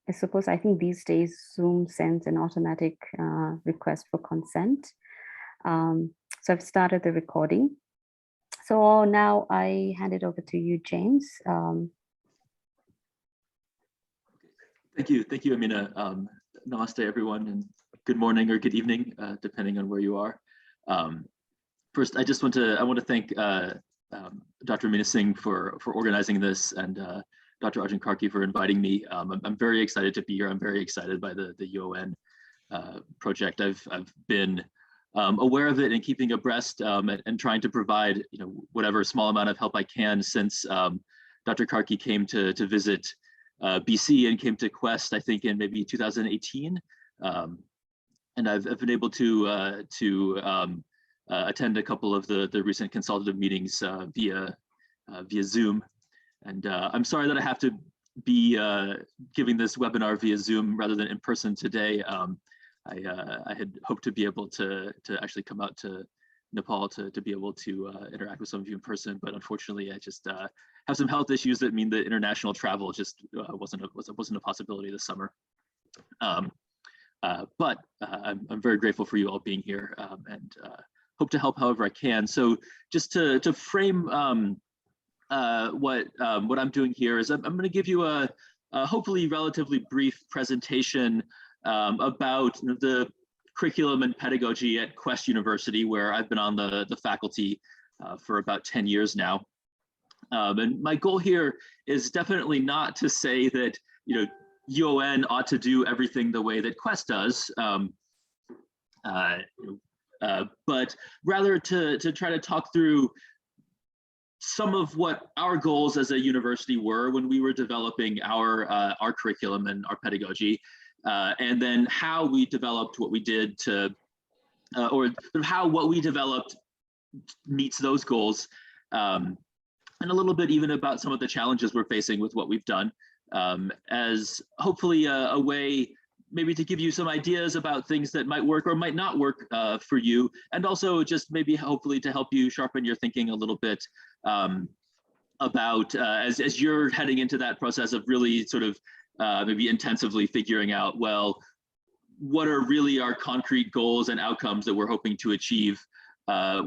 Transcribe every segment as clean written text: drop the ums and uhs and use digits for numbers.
I suppose, I think these days Zoom sends an automatic request for consent. So I've started the recording. So now I hand it over to you, James. Thank you, Amina. Namaste, everyone, and good morning or good evening, depending on where you are. First, I want to thank Dr. Amina Singh for organizing this, and Dr. Arjun Karki for inviting me. I'm very excited to be here. I'm very excited by the UON project. I've been aware of it and keeping abreast and trying to provide whatever small amount of help I can since Dr. Karki came to visit BC and came to Quest, I think in maybe 2018, and I've been able to attend a couple of the recent consultative meetings via Zoom. And I'm sorry that I have to be giving this webinar via Zoom rather than in person today. I had hoped to be able to actually come out to Nepal to be able to interact with some of you in person, but unfortunately I just have some health issues that mean that international travel just wasn't a possibility this summer. But I'm very grateful for you all being here, and hope to help however I can. So just to frame what I'm doing here is I'm going to give you a hopefully relatively brief presentation about the curriculum and pedagogy at Quest University, where I've been on the faculty for about 10 years now. And my goal here is definitely not to say that UON ought to do everything the way that Quest does, but rather to try to talk through some of what our goals as a university were when we were developing our curriculum and our pedagogy, and then how we developed what we did to, or how what we developed meets those goals, and a little bit even about some of the challenges we're facing with what we've done, as hopefully a way maybe to give you some ideas about things that might work or might not work for you, and also just maybe hopefully to help you sharpen your thinking a little bit about as you're heading into that process of really sort of maybe intensively figuring out, well, what are really our concrete goals and outcomes that we're hoping to achieve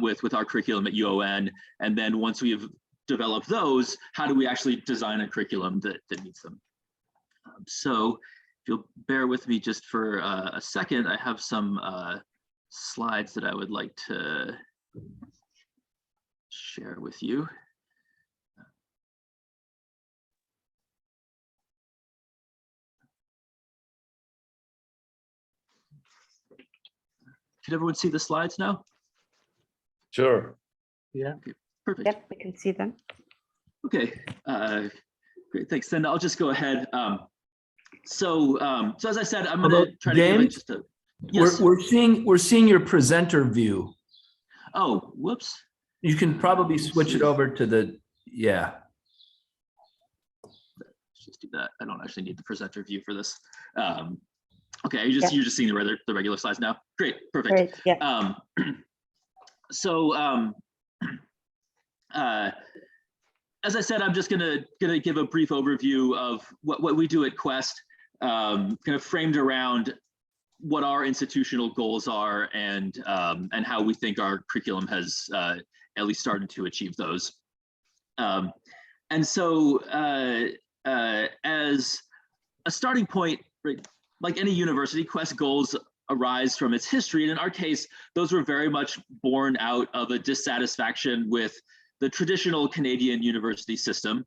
with our curriculum at UON, and then once we've developed those, how do we actually design a curriculum that meets them? So if you'll bear with me just for a second, I have some slides that I would like to share with you. Can everyone see the slides now? Sure. Yeah. Okay, perfect. Yep, we can see them. Okay, great, thanks. Then I'll just go ahead. So as I said, I'm going to try to give it just a. Yes. We're seeing your presenter view. Oh, whoops. You can probably switch it over to the, yeah. Let's just do that. I don't actually need the presenter view for this. Okay, you're just seeing the regular slides now. Great, perfect. Great, yeah. As I said, I'm just gonna give a brief overview of what we do at Quest, kind of framed around what our institutional goals are and how we think our curriculum has at least started to achieve those. And so as a starting point, right, like any university, Quest goals arise from its history. And in our case, those were very much born out of a dissatisfaction with the traditional Canadian university system,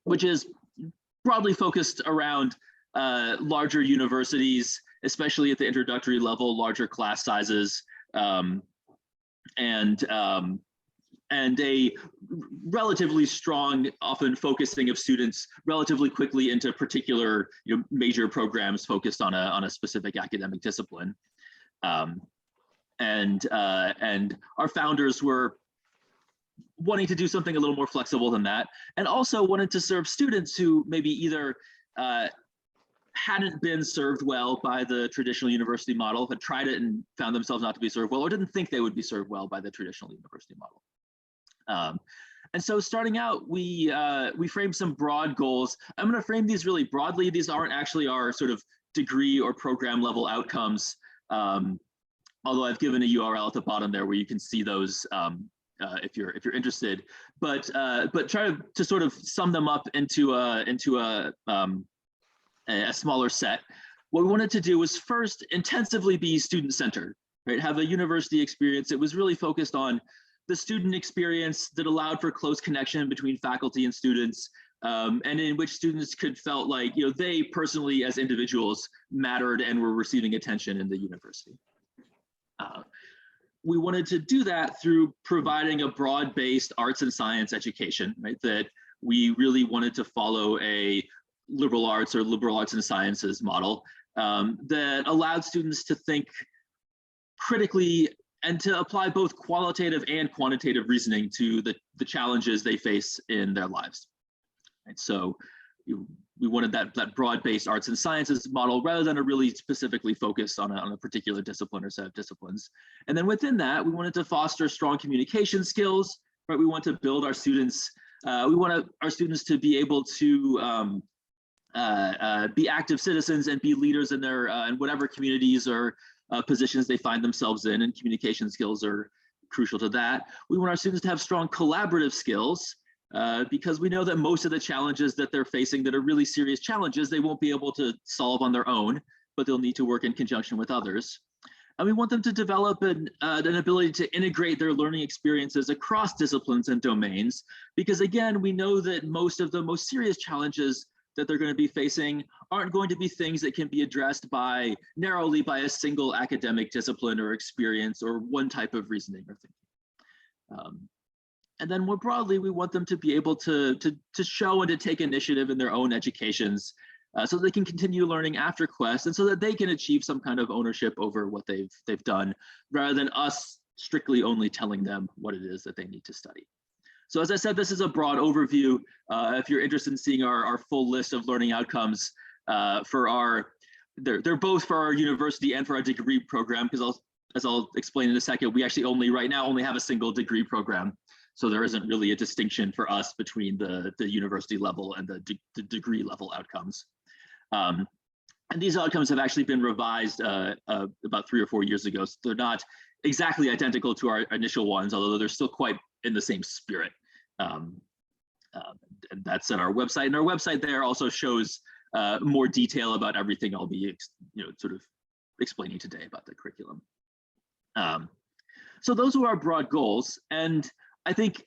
which is broadly focused around larger universities, especially at the introductory level, larger class sizes, and a relatively strong, often focusing of students relatively quickly into particular major programs focused on a specific academic discipline. And our founders were wanting to do something a little more flexible than that, and also wanted to serve students who maybe either hadn't been served well by the traditional university model, had tried it and found themselves not to be served well, or didn't think they would be served well by the traditional university model. And so starting out, we framed some broad goals. I'm going to frame these really broadly. These aren't actually our sort of degree or program level outcomes, although I've given a URL at the bottom there where you can see those if you're interested. But try to sort of sum them up into a smaller set. What we wanted to do was first intensively be student-centered, right? Have a university experience. It was really focused on the student experience that allowed for close connection between faculty and students, and in which students could felt like they personally as individuals mattered and were receiving attention in the university. We wanted to do that through providing a broad-based arts and science education, right? That we really wanted to follow a liberal arts or liberal arts and sciences model that allowed students to think critically and to apply both qualitative and quantitative reasoning to the challenges they face in their lives. Right? So we wanted that broad-based arts and sciences model rather than a really specifically focused on a particular discipline or set of disciplines. And then within that, we wanted to foster strong communication skills, right? We want to build our students, we want our students to be able to be active citizens and be leaders in their in whatever communities or positions they find themselves in, and communication skills are crucial to that. We want our students to have strong collaborative skills because we know that most of the challenges that they're facing that are really serious challenges, they won't be able to solve on their own, but they'll need to work in conjunction with others. And we want them to develop an ability to integrate their learning experiences across disciplines and domains, because again, we know that most of the most serious challenges that they're going to be facing aren't going to be things that can be addressed narrowly by a single academic discipline or experience or one type of reasoning or thinking. And then more broadly, we want them to be able to show and to take initiative in their own educations so they can continue learning after Quest and so that they can achieve some kind of ownership over what they've done, rather than us strictly only telling them what it is that they need to study. So as I said, this is a broad overview. If you're interested in seeing our full list of learning outcomes they're both for our university and for our degree program, because as I'll explain in a second, we actually right now only have a single degree program. So there isn't really a distinction for us between the university level and the degree level outcomes. And these outcomes have actually been revised about 3 or 4 years ago. So they're not exactly identical to our initial ones, although they're still quite in the same spirit. And that's at our website. And our website there also shows more detail about everything I'll be sort of explaining today about the curriculum. So those are our broad goals. And I think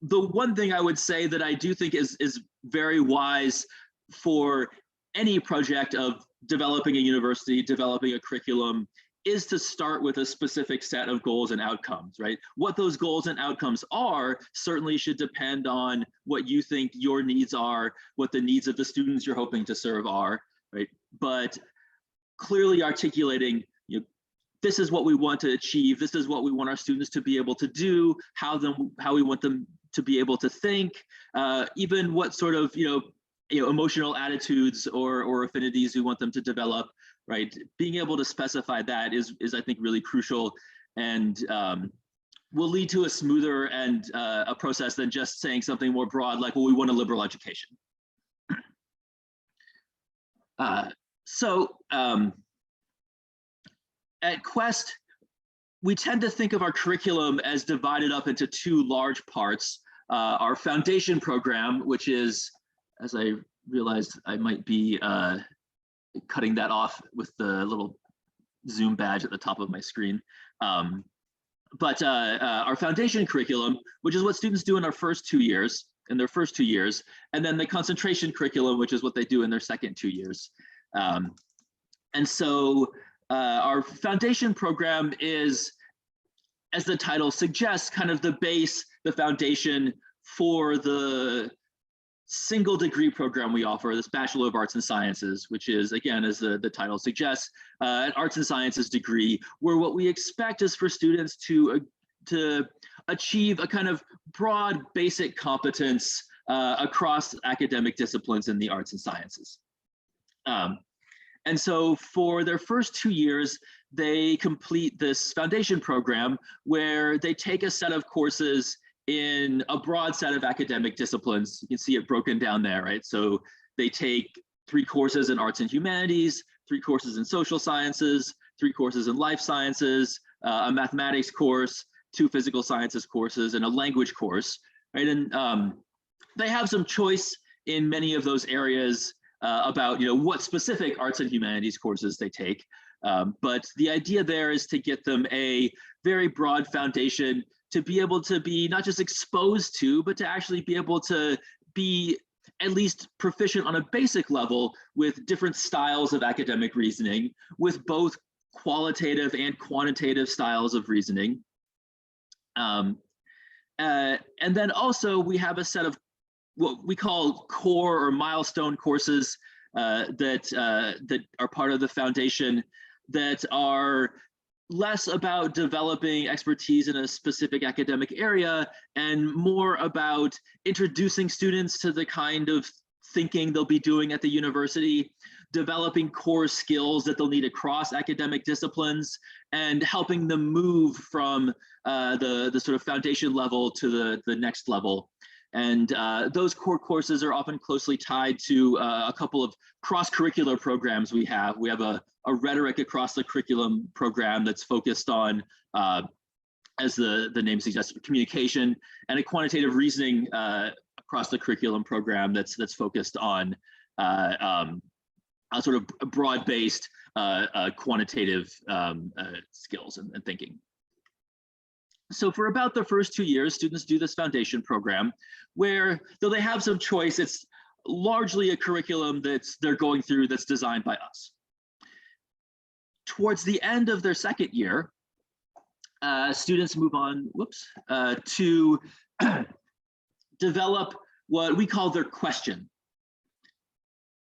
the one thing I would say that I do think is very wise for any project of developing a university, developing a curriculum, is to start with a specific set of goals and outcomes, right? What those goals and outcomes are certainly should depend on what you think your needs are, what the needs of the students you're hoping to serve are, right? But clearly articulating, this is what we want to achieve, this is what we want our students to be able to do, how we want them to be able to think, even what sort of emotional attitudes or affinities we want them to develop, right? Being able to specify that is I think really crucial, and will lead to a smoother and a process than just saying something more broad like, well, we want a liberal education. At Quest, we tend to think of our curriculum as divided up into 2 large parts. Our foundation program, which is, as I realized I might be cutting that off with the little Zoom badge at the top of my screen. But our foundation curriculum, which is what students do in their first 2 years, and then the concentration curriculum, which is what they do in their second 2 years. And so our foundation program is, as the title suggests, kind of the base, the foundation for the single degree program we offer, this Bachelor of Arts and Sciences, which is, again, as the title suggests, an arts and sciences degree, where what we expect is for students to achieve a kind of broad basic competence across academic disciplines in the arts and sciences. And so for their first 2 years, they complete this foundation program where they take a set of courses in a broad set of academic disciplines. You can see it broken down there, right? So they take 3 courses in arts and humanities, 3 courses in social sciences, 3 courses in life sciences, a mathematics course, 2 physical sciences courses, and a language course, right? And they have some choice in many of those areas about, you know, what specific arts and humanities courses they take. But the idea there is to get them a very broad foundation to be able to be not just exposed to, but to actually be able to be at least proficient on a basic level with different styles of academic reasoning, with both qualitative and quantitative styles of reasoning. And then also we have a set of what we call core or milestone courses that are part of the foundation, that are less about developing expertise in a specific academic area and more about introducing students to the kind of thinking they'll be doing at the university, developing core skills that they'll need across academic disciplines, and helping them move from the sort of foundation level to the next level. And those core courses are often closely tied to a couple of cross-curricular programs we have. We have a rhetoric across the curriculum program that's focused on, as the name suggests, communication, and a quantitative reasoning across the curriculum program that's focused on a sort of broad-based quantitative skills and thinking. So for about the first 2 years, students do this foundation program where, though they have some choice, it's largely a curriculum they're going through that's designed by us. Towards the end of their second year, students move on, to develop what we call their question.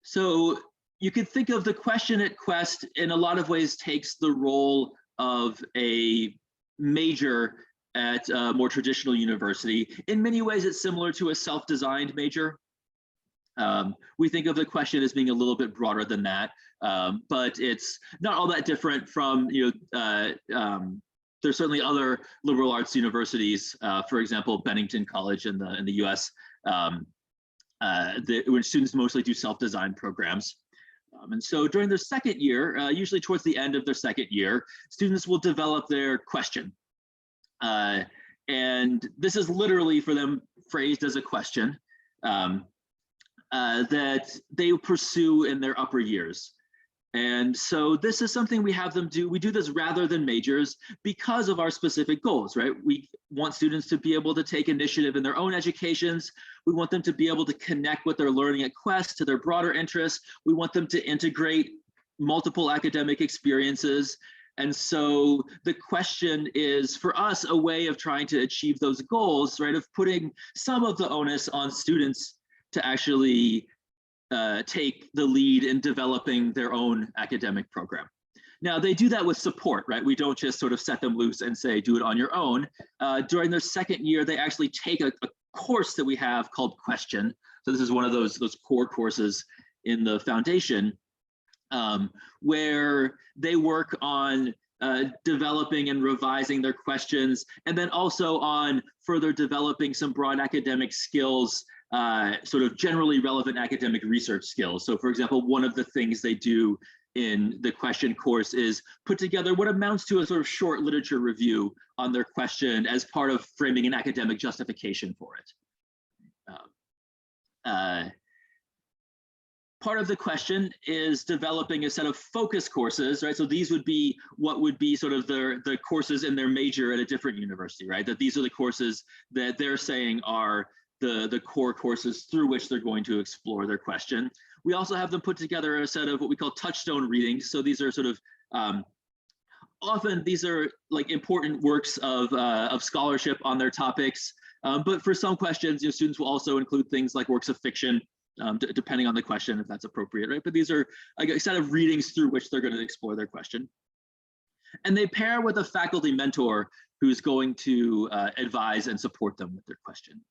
So you could think of the question at Quest in a lot of ways takes the role of a major at a more traditional university. In many ways, it's similar to a self-designed major. We think of the question as being a little bit broader than that, but it's not all that different from, there's certainly other liberal arts universities, for example, Bennington College in the US, when students mostly do self-designed programs. And so during their second year, usually towards the end of their second year, students will develop their question. And this is literally for them phrased as a question that they pursue in their upper years. And so this is something we have them do. We do this rather than majors because of our specific goals, right? We want students to be able to take initiative in their own educations. We want them to be able to connect what they're learning at Quest to their broader interests. We want them to integrate multiple academic experiences. And so the question is, for us, a way of trying to achieve those goals, right? Of putting some of the onus on students to actually take the lead in developing their own academic program. Now, they do that with support, right? We don't just sort of set them loose and say, do it on your own. During their second year, they actually take a course that we have called Question. So this is one of those core courses in the foundation where they work on developing and revising their questions, and then also on further developing some broad academic skills, sort of generally relevant academic research skills. So for example, one of the things they do in the question course is put together what amounts to a sort of short literature review on their question as part of framing an academic justification for it. Part of the question is developing a set of focus courses, right? So these would be what would be sort of the courses in their major at a different university, right? That these are the courses that they're saying are the core courses through which they're going to explore their question. We also have them put together a set of what we call touchstone readings. So these are sort of, often these are like important works of scholarship on their topics. But for some questions, students will also include things like works of fiction, depending on the question, if that's appropriate, right? But these are a set of readings through which they're going to explore their question. And they pair with a faculty mentor who's going to advise and support them with their question.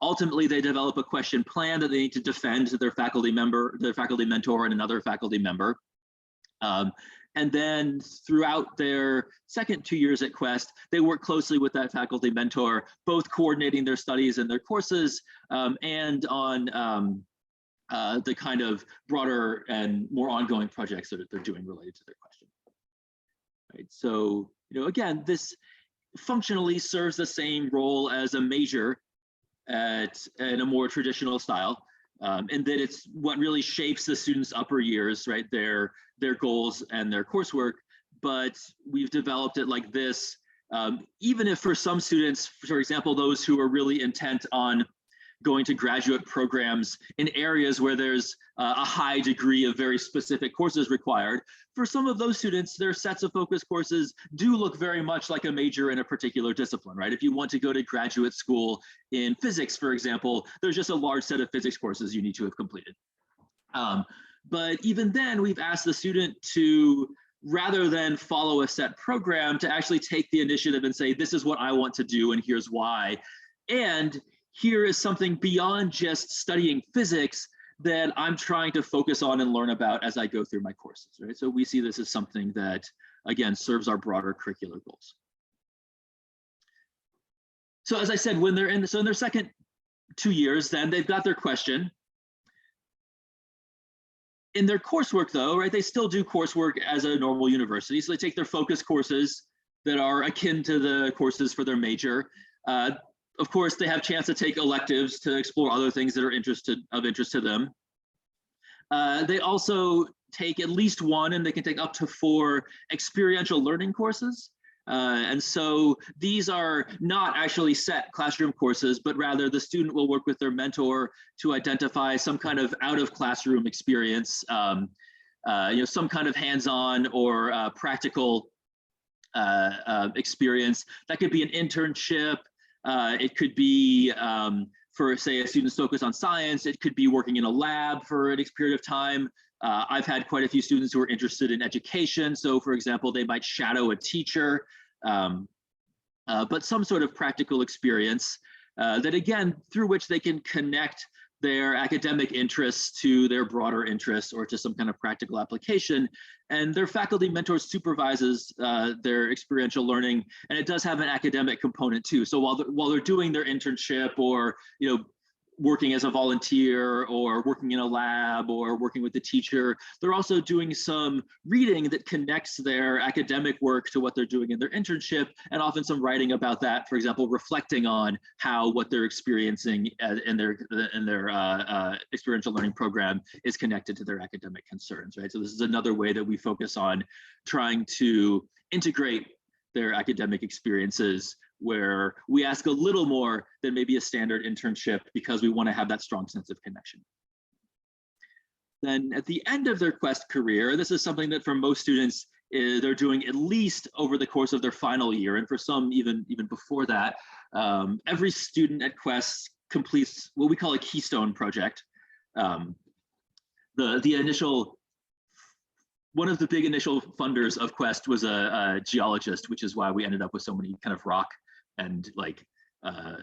Ultimately, they develop a question plan that they need to defend to their faculty mentor, and another faculty member. And then throughout their second 2 years at Quest, they work closely with that faculty mentor, both coordinating their studies and their courses and on the kind of broader and more ongoing projects that they're doing related to their question. Right. So, again, this functionally serves the same role as a major in a more traditional style, and that it's what really shapes the students' upper years, right? Their goals and their coursework. But we've developed it like this, even if for some students, for example, those who are really intent on going to graduate programs in areas where there's a high degree of very specific courses required. For some of those students, their sets of focus courses do look very much like a major in a particular discipline, right? If you want to go to graduate school in physics, for example, there's just a large set of physics courses you need to have completed. But even then, we've asked the student to, rather than follow a set program, to actually take the initiative and say, this is what I want to do and here's why. And here is something beyond just studying physics that I'm trying to focus on and learn about as I go through my courses, right? So we see this as something that, again, serves our broader curricular goals. So as I said, when they're in their second 2 years, then they've got their question. In their coursework though, right, they still do coursework as a normal university. So they take their focus courses that are akin to the courses for their major. Of course, they have a chance to take electives to explore other things that are of interest to them. They also take at least one, and they can take up to 4 experiential learning courses. And so these are not actually set classroom courses, but rather the student will work with their mentor to identify some kind of out of classroom experience, some kind of hands-on or practical experience. That could be an internship. It could be for, say, a student's focus on science. It could be working in a lab for an period of time. I've had quite a few students who are interested in education. So for example, they might shadow a teacher, but some sort of practical experience that, again, through which they can connect their academic interests to their broader interests or to some kind of practical application. And their faculty mentor supervises their experiential learning, and it does have an academic component too. So while they're doing their internship or working as a volunteer or working in a lab or working with the teacher, they're also doing some reading that connects their academic work to what they're doing in their internship, and often some writing about that, for example, reflecting on how what they're experiencing in their experiential learning program is connected to their academic concerns, right? So this is another way that we focus on trying to integrate their academic experiences, where we ask a little more than maybe a standard internship because we want to have that strong sense of connection. Then at the end of their Quest career, this is something that for most students, they're doing at least over the course of their final year, and for some even before that. Every student at Quest completes what we call a keystone project. One of the big initial funders of Quest was a geologist, which is why we ended up with so many kind of rock and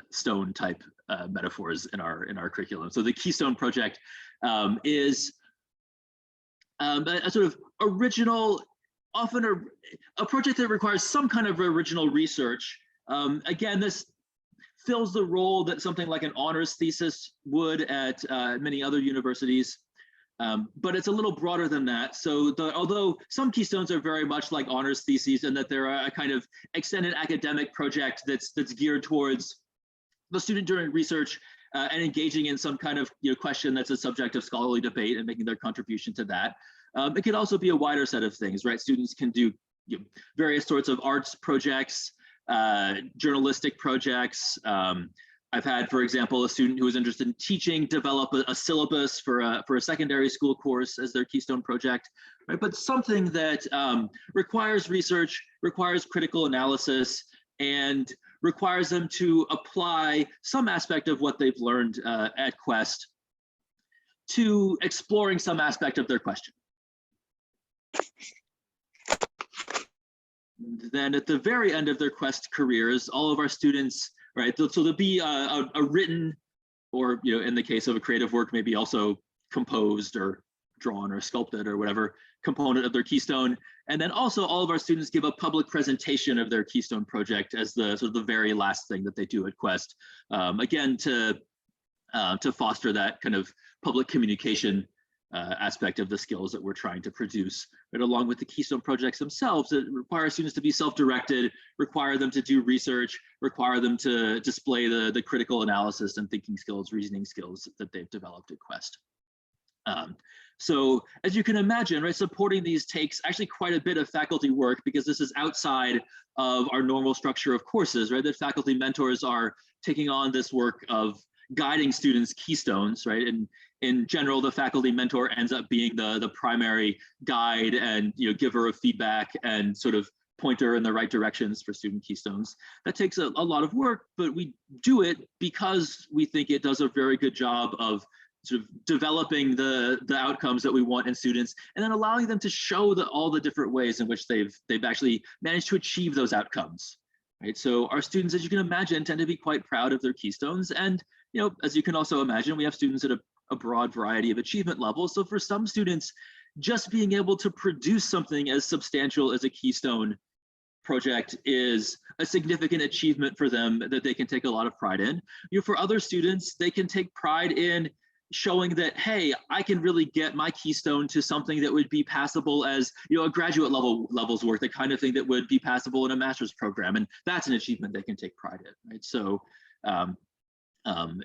stone type metaphors in our curriculum. So the Keystone Project is a sort of original, often a project that requires some kind of original research. Again, this fills the role that something like an honors thesis would at many other universities. But it's a little broader than that. So although some keystones are very much like honors theses, and that they're a kind of extended academic project that's geared towards the student doing research and engaging in some kind of question that's a subject of scholarly debate and making their contribution to that. It could also be a wider set of things, right? Students can do various sorts of arts projects, journalistic projects. I've had, for example, a student who was interested in teaching develop a syllabus for a secondary school course as their keystone project, right? But something that requires research, requires critical analysis, and requires them to apply some aspect of what they've learned at Quest to exploring some aspect of their question. And then at the very end of their Quest careers, all of our students, right, so there'll be a written, or in the case of a creative work, maybe also composed or drawn or sculpted or whatever component of their Keystone. And then also all of our students give a public presentation of their Keystone project as the sort of the very last thing that they do at Quest. Again, to foster that kind of public communication aspect of the skills that we're trying to produce, right? Along with the Keystone projects themselves, that require students to be self-directed, require them to do research, require them to display the critical analysis and thinking skills, reasoning skills that they've developed at Quest. So as you can imagine, right, supporting these takes actually quite a bit of faculty work, because this is outside of our normal structure of courses, right? That faculty mentors are taking on this work of guiding students' keystones, right? And in general, the faculty mentor ends up being the primary guide and giver of feedback and sort of pointer in the right directions for student keystones. That takes a lot of work, but we do it because we think it does a very good job of sort of developing the outcomes that we want in students, and then allowing them to show all the different ways in which they've actually managed to achieve those outcomes. Right. So our students, as you can imagine, tend to be quite proud of their keystones, and as you can also imagine, we have students at a broad variety of achievement levels. So for some students, just being able to produce something as substantial as a Keystone project is a significant achievement for them that they can take a lot of pride in. For other students, they can take pride in showing that, hey, I can really get my Keystone to something that would be passable as a graduate levels work, the kind of thing that would be passable in a master's program, and that's an achievement they can take pride in, right? So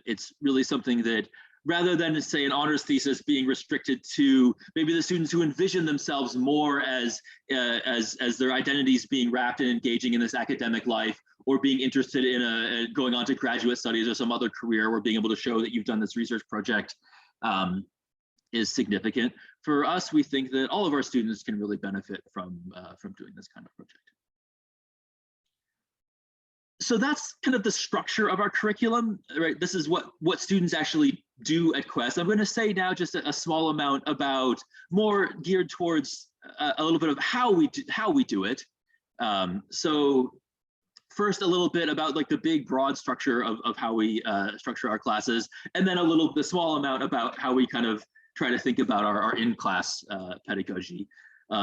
it's really something that, rather than say an honors thesis being restricted to maybe the students who envision themselves more as their identities being wrapped and engaging in this academic life, or being interested in going on to graduate studies or some other career, where being able to show that you've done this research project is significant. For us, we think that all of our students can really benefit from doing this kind of project. So that's kind of the structure of our curriculum, right? This is what students actually do at Quest. I'm going to say now just a small amount about, more geared towards a little bit of how we do it. So first, a little bit about like the big broad structure of how we structure our classes, and then a small amount about how we kind of try to think about our in-class pedagogy.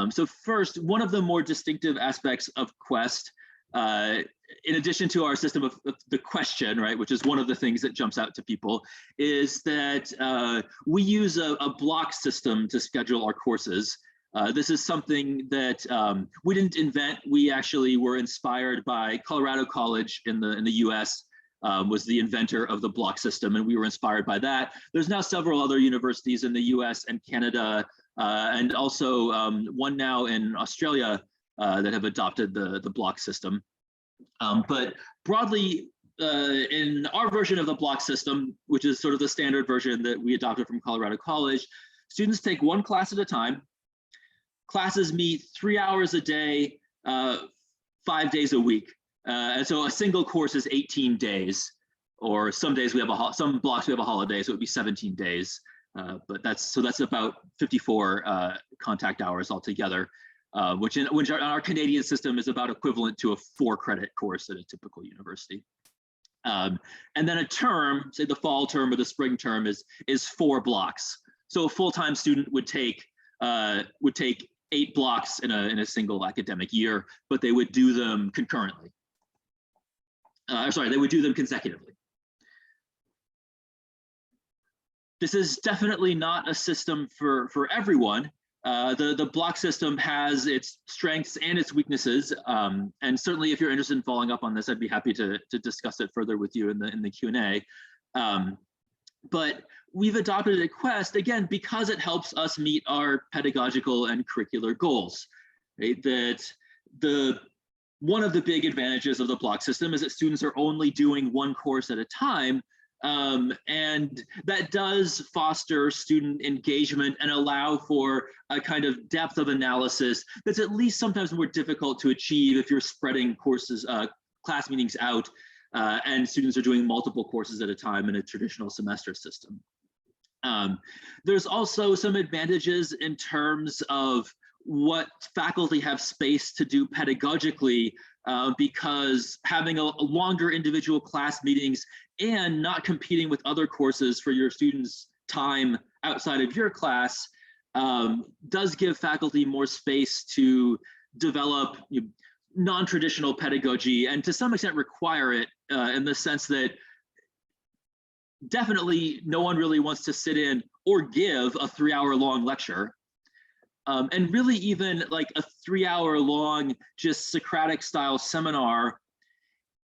So first, one of the more distinctive aspects of Quest, in addition to our system of the question, right, which is one of the things that jumps out to people, is that we use a block system to schedule our courses. This is something that we didn't invent. We actually were inspired by Colorado College in the US, was the inventor of the block system, and we were inspired by that. There's now several other universities in the US and Canada, and also one now in Australia that have adopted the block system. But broadly, in our version of the block system, which is sort of the standard version that we adopted from Colorado College, students take one class at a time. Classes meet 3 hours a day, 5 days a week. And so a single course is 18 days, or some days we have some blocks we have a holiday, so it would be 17 days. But that's about 54 contact hours altogether, which in our Canadian system is about equivalent to a 4-credit course at a typical university. And then a term, say the fall term or the spring term, is 4 blocks. So a full-time student would take 8 blocks in a single academic year, but they would do them concurrently. They would do them consecutively. This is definitely not a system for everyone. The block system has its strengths and its weaknesses, and certainly if you're interested in following up on this, I'd be happy to discuss it further with you in the Q&A. But we've adopted it at Quest, again, because it helps us meet our pedagogical and curricular goals. Right? That one of the big advantages of the block system is that students are only doing one course at a time, and that does foster student engagement and allow for a kind of depth of analysis that's at least sometimes more difficult to achieve if you're spreading courses, class meetings out, and students are doing multiple courses at a time in a traditional semester system. There's also some advantages in terms of what faculty have space to do pedagogically, because having a longer individual class meetings and not competing with other courses for your students' time outside of your class does give faculty more space to develop non-traditional pedagogy, and to some extent require it, in the sense that definitely no one really wants to sit in or give a 3-hour-long lecture. And really even like a 3-hour-long just Socratic style seminar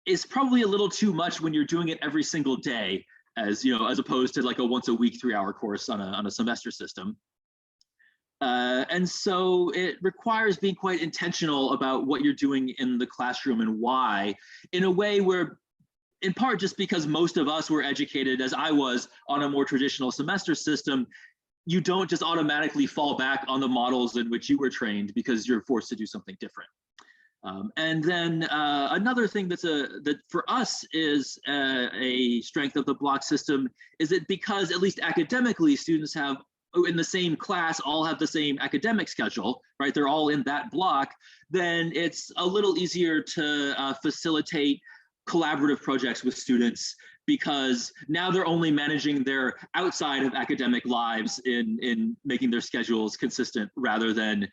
is probably a little too much when you're doing it every single day, as as opposed to like a once a week 3-hour course on a semester system. And so it requires being quite intentional about what you're doing in the classroom and why, in a way where, in part just because most of us were educated, as I was, on a more traditional semester system, you don't just automatically fall back on the models in which you were trained because you're forced to do something different. And then another thing that for us is a strength of the block system is that because, at least academically, students have in the same class all have the same academic schedule, right? They're all in that block, then it's a little easier to facilitate collaborative projects with students, because now they're only managing their outside of academic lives in making their schedules consistent, rather than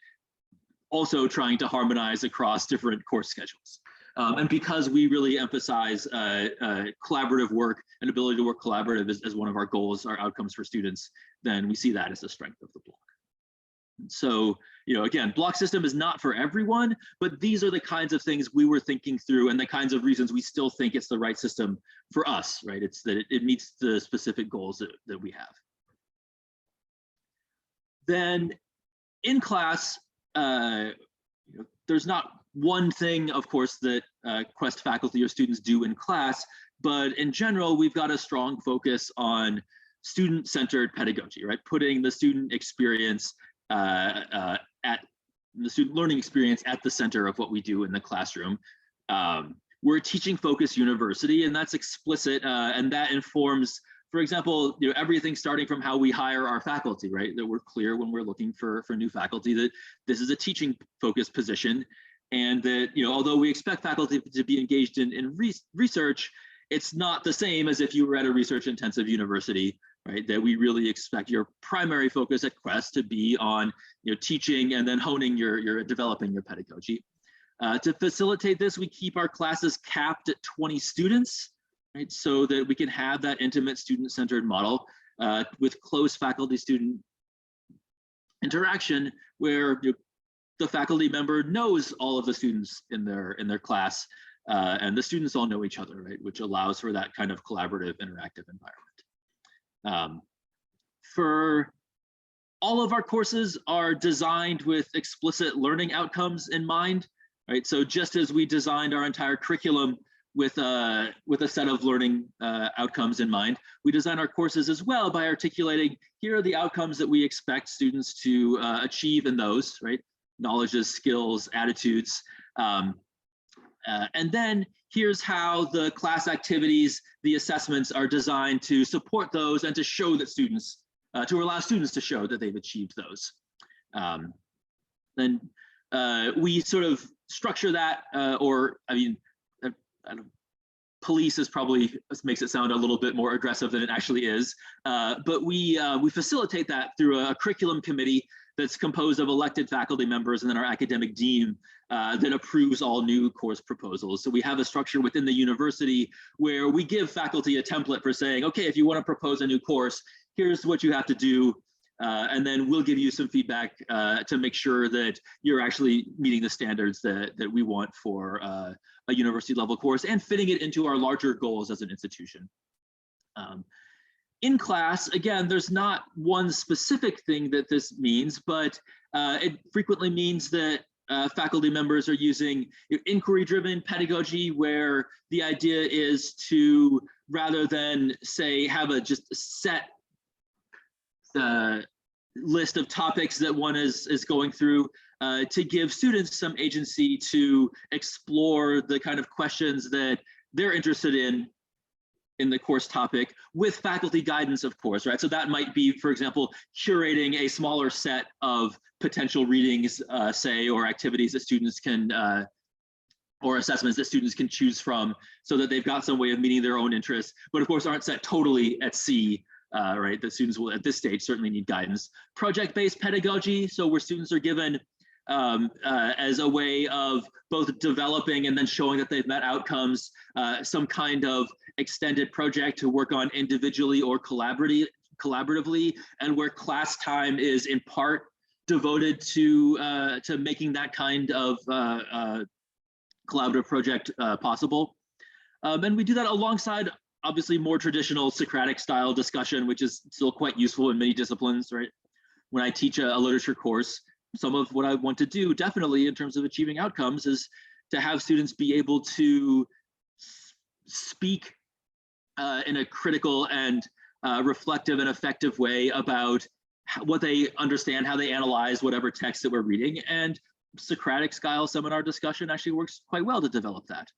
also trying to harmonize across different course schedules. And because we really emphasize collaborative work and ability to work collaborative as one of our goals, our outcomes for students, then we see that as a strength of the block. So, again, block system is not for everyone, but these are the kinds of things we were thinking through and the kinds of reasons we still think it's the right system for us, right? It's that it meets the specific goals that we have. Then in class, there's not one thing, of course, that Quest faculty or students do in class, but in general, we've got a strong focus on student-centered pedagogy, right? Putting the student experience at the student learning experience at the center of what we do in the classroom. We're a teaching-focused university, and that's explicit, and that informs, for example, everything starting from how we hire our faculty, right? That we're clear when we're looking for new faculty that this is a teaching-focused position, and that although we expect faculty to be engaged in research, it's not the same as if you were at a research-intensive university, right? That we really expect your primary focus at Quest to be on teaching and then honing your developing your pedagogy. To facilitate this, we keep our classes capped at 20 students, right? So that we can have that intimate student-centered model with close faculty-student interaction, where the faculty member knows all of the students in their class, and the students all know each other, right? Which allows for that kind of collaborative, interactive environment. For all of our courses are designed with explicit learning outcomes in mind, right? So just as we designed our entire curriculum with a set of learning outcomes in mind, we design our courses as well by articulating, here are the outcomes that we expect students to achieve in those, right? Knowledges, skills, attitudes. And then here's how the class activities, the assessments are designed to support those and to show that students, to allow students to show that they've achieved those. Then we sort of structure that, police is probably makes it sound a little bit more aggressive than it actually is, but we facilitate that through a curriculum committee that's composed of elected faculty members and then our academic dean that approves all new course proposals. So we have a structure within the university where we give faculty a template for saying, okay, if you want to propose a new course, here's what you have to do. And then we'll give you some feedback to make sure that you're actually meeting the standards that we want for a university level course and fitting it into our larger goals as an institution. In class, again, there's not one specific thing that this means, but it frequently means that faculty members are using inquiry-driven pedagogy, where the idea is to, rather than say have just a set list of topics that one is going through, to give students some agency to explore the kind of questions that they're interested in the course topic, with faculty guidance, of course, right? So that might be, for example, curating a smaller set of potential readings, say, or activities that students can, or assessments that students can choose from, so that they've got some way of meeting their own interests, but of course aren't set totally at sea right? That students will at this stage certainly need guidance. Project-based pedagogy, so where students are given as a way of both developing and then showing that they've met outcomes, some kind of extended project to work on individually or collaboratively, and where class time is in part devoted to making that kind of collaborative project possible. And we do that alongside obviously more traditional Socratic style discussion, which is still quite useful in many disciplines, right? When I teach a literature course, some of what I want to do definitely in terms of achieving outcomes is to have students be able to speak in a critical and reflective and effective way about what they understand, how they analyze whatever text that we're reading. And Socratic style seminar discussion actually works quite well to develop that.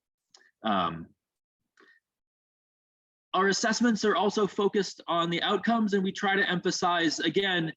Our assessments are also focused on the outcomes, and we try to emphasize, again,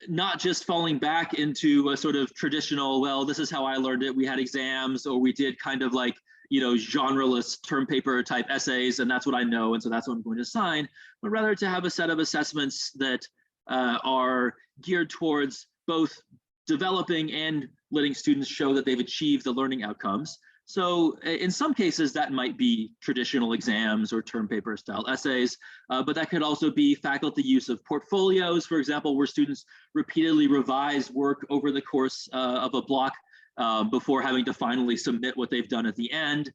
not just falling back into a sort of traditional, well, this is how I learned it, we had exams, or we did kind of like, you know, genreless term paper type essays, and that's what I know, and so that's what I'm going to assign, but rather to have a set of assessments that are geared towards both developing and letting students show that they've achieved the learning outcomes. So in some cases that might be traditional exams or term paper style essays, but that could also be faculty use of portfolios, for example, where students repeatedly revise work over the course of a block before having to finally submit what they've done at the end.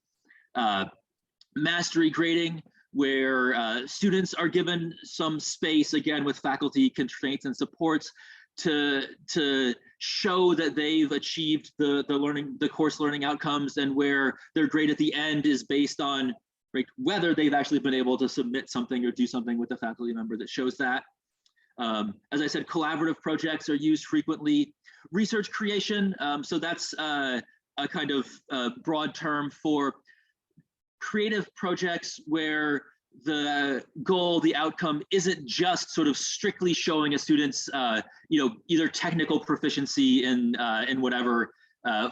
Mastery grading, where students are given some space, again, with faculty constraints and supports to show that they've achieved the course learning outcomes, and where their grade at the end is based on, right, whether they've actually been able to submit something or do something with a faculty member that shows that. As I said, collaborative projects are used frequently. Research creation, so that's a kind of broad term for creative projects where the goal, the outcome, isn't just sort of strictly showing a student's, you know, either technical proficiency in whatever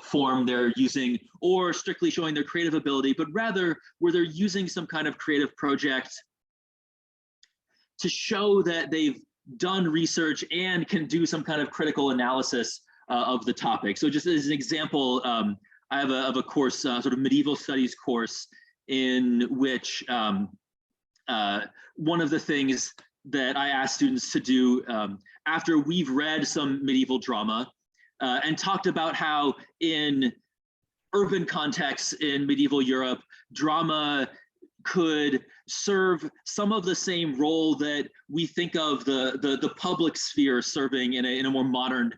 form they're using, or strictly showing their creative ability, but rather where they're using some kind of creative project to show that they've done research and can do some kind of critical analysis of the topic. So just as an example, I have a course, sort of medieval studies course, in which one of the things that I ask students to do after we've read some medieval drama and talked about how in urban contexts in medieval Europe, drama could serve some of the same role that we think of the public sphere serving in a more modern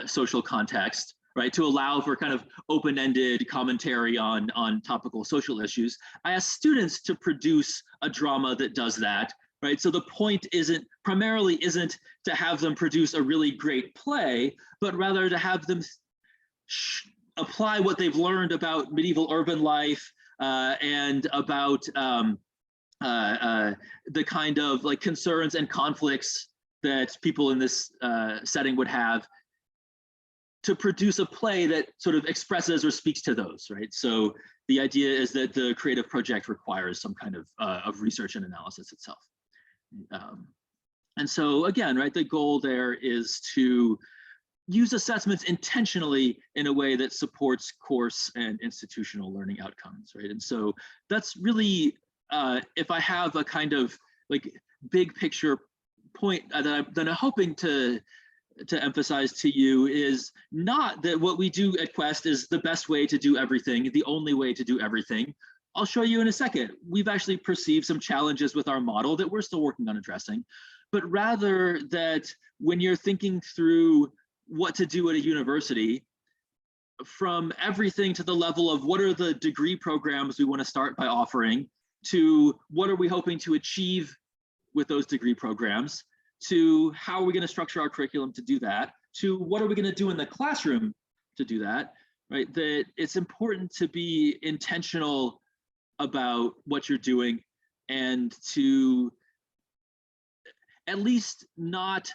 social context, right? To allow for kind of open-ended commentary on topical social issues. I ask students to produce a drama that does that, right? So the point primarily isn't to have them produce a really great play, but rather to have them apply what they've learned about medieval urban life and about the kind of like concerns and conflicts that people in this setting would have, to produce a play that sort of expresses or speaks to those, right? So the idea is that the creative project requires some kind of research and analysis itself. And so again, right, the goal there is to use assessments intentionally in a way that supports course and institutional learning outcomes, right? And so that's really, if I have a kind of like big picture point that I'm hoping to emphasize to you, is not that what we do at Quest is the best way to do everything, the only way to do everything. I'll show you in a second. We've actually perceived some challenges with our model that we're still working on addressing, but rather that when you're thinking through what to do at a university, from everything to the level of what are the degree programs we want to start by offering, to what are we hoping to achieve with those degree programs, to how are we going to structure our curriculum to do that, to what are we going to do in the classroom to do that, right? That it's important to be intentional about what you're doing, and to at least not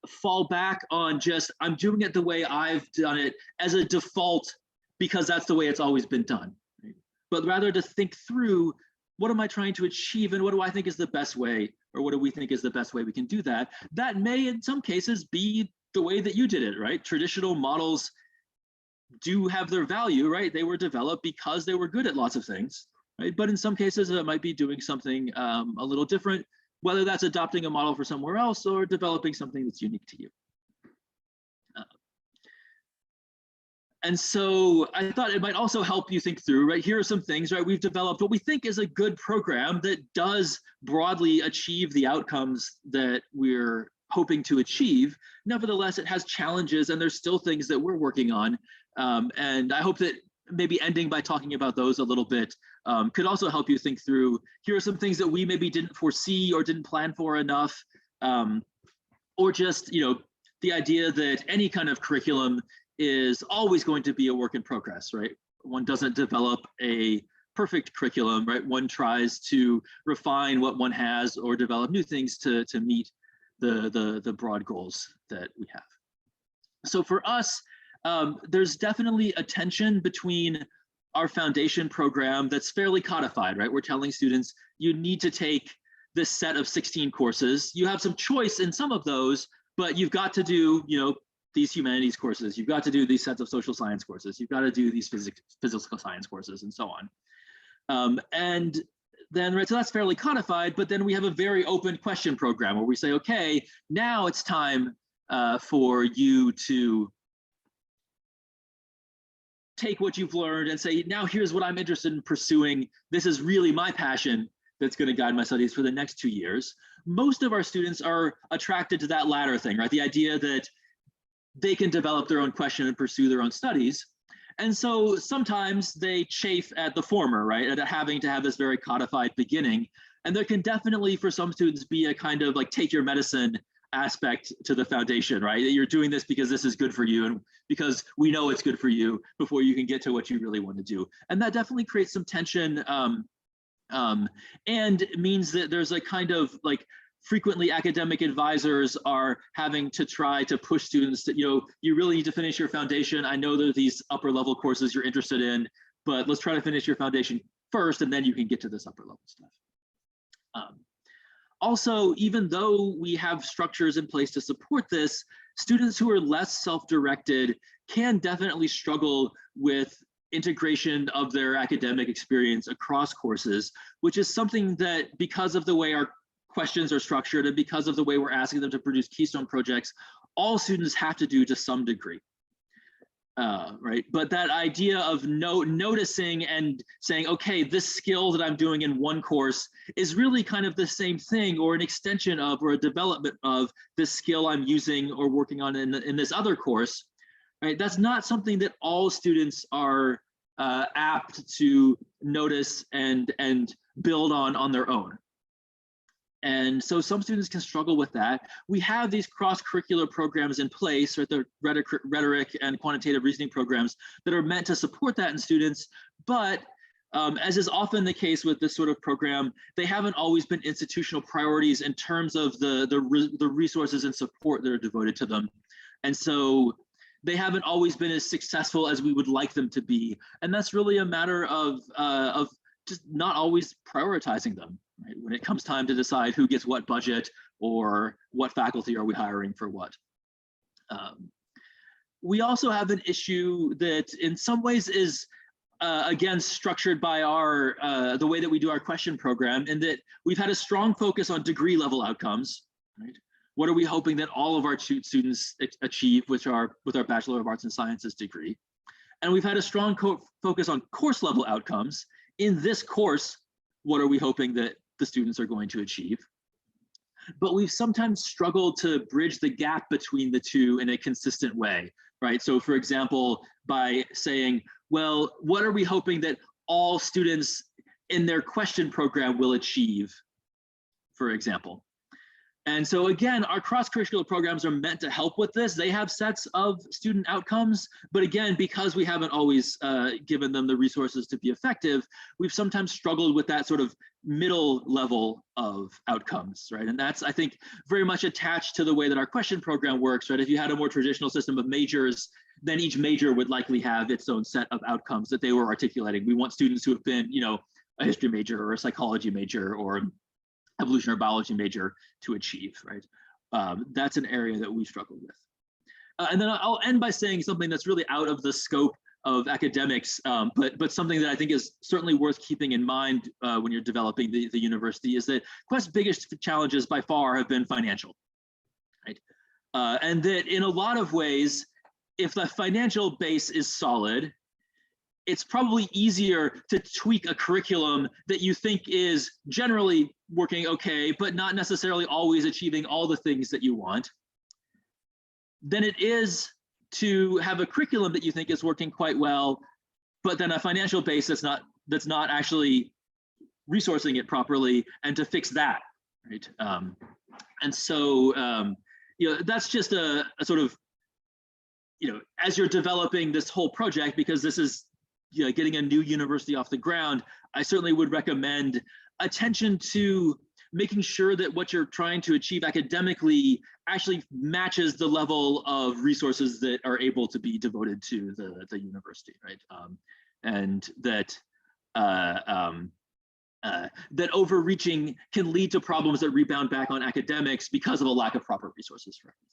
fall back on just, I'm doing it the way I've done it as a default because that's the way it's always been done, right? But rather to think through what am I trying to achieve, and what do I think is the best way, or what do we think is the best way we can do that? That may, in some cases, be the way that you did it, right? Traditional models do have their value, right? They were developed because they were good at lots of things, right? But in some cases, it might be doing something a little different, whether that's adopting a model for somewhere else or developing something that's unique to you. And so I thought it might also help you think through, right? Here are some things, right? We've developed what we think is a good program that does broadly achieve the outcomes that we're hoping to achieve. Nevertheless, it has challenges, and there's still things that we're working on. And I hope that maybe ending by talking about those a little bit could also help you think through, here are some things that we maybe didn't foresee or didn't plan for enough, or just, the idea that any kind of curriculum is always going to be a work in progress, right? One doesn't develop a perfect curriculum, right? One tries to refine what one has or develop new things to meet the broad goals that we have. So for us, there's definitely a tension between our foundation program that's fairly codified, right? We're telling students, you need to take this set of 16 courses. You have some choice in some of those, but you've got to do, these humanities courses, you've got to do these sets of social science courses, you've got to do these physical science courses, and so on. And then, right, so that's fairly codified, but then we have a very open question program where we say, okay, now it's time for you to take what you've learned and say, now here's what I'm interested in pursuing. This is really my passion that's going to guide my studies for the next 2 years. Most of our students are attracted to that latter thing, right? The idea that they can develop their own question and pursue their own studies. And so sometimes they chafe at the former, right? At having to have this very codified beginning. And there can definitely, for some students, be a kind of like take your medicine aspect to the foundation, right? You're doing this because this is good for you and because we know it's good for you before you can get to what you really want to do. And that definitely creates some tension and means that there's a kind of like frequently academic advisors are having to try to push students to, you really need to finish your foundation. I know there are these upper level courses you're interested in, but let's try to finish your foundation first and then you can get to this upper level stuff. Also, even though we have structures in place to support this, students who are less self-directed can definitely struggle with integration of their academic experience across courses, which is something that, because of the way our questions are structured and because of the way we're asking them to produce keystone projects, all students have to do to some degree. Right, but that idea of noticing and saying, okay, this skill that I'm doing in one course is really kind of the same thing or an extension of or a development of this skill I'm using or working on in this other course, right? That's not something that all students are apt to notice and build on their own. And so some students can struggle with that. We have these cross-curricular programs in place, right, the rhetoric and quantitative reasoning programs that are meant to support that in students, but as is often the case with this sort of program, they haven't always been institutional priorities in terms of the resources and support that are devoted to them. And so they haven't always been as successful as we would like them to be. And that's really a matter of just not always prioritizing them. Right? When it comes time to decide who gets what budget or what faculty are we hiring for what. We also have an issue that in some ways is, again, structured by the way that we do our question program, in that we've had a strong focus on degree level outcomes. Right? What are we hoping that all of our students achieve with our Bachelor of Arts and Sciences degree? And we've had a strong focus on course level outcomes. In this course, what are we hoping that the students are going to achieve? But we've sometimes struggled to bridge the gap between the two in a consistent way, right? So for example, by saying, well, what are we hoping that all students in their question program will achieve, for example? And so again, our cross-curricular programs are meant to help with this. They have sets of student outcomes, but again, because we haven't always given them the resources to be effective, we've sometimes struggled with that sort of middle level of outcomes, right? And that's, I think, very much attached to the way that our question program works, right? If you had a more traditional system of majors, then each major would likely have its own set of outcomes that they were articulating. We want students who have been, a history major or a psychology major or evolutionary biology major to achieve, right? That's an area that we struggle with. And then I'll end by saying something that's really out of the scope of academics, but something that I think is certainly worth keeping in mind when you're developing the university is that Quest's biggest challenges by far have been financial, right? And that in a lot of ways, if the financial base is solid, it's probably easier to tweak a curriculum that you think is generally working okay, but not necessarily always achieving all the things that you want, than it is to have a curriculum that you think is working quite well, but then a financial base that's not actually resourcing it properly, and to fix that, right? And so, that's just a sort of, as you're developing this whole project, because this is getting a new university off the ground, I certainly would recommend attention to making sure that what you're trying to achieve academically actually matches the level of resources that are able to be devoted to the university, right? And that that overreaching can lead to problems that rebound back on academics because of a lack of proper resources for everything.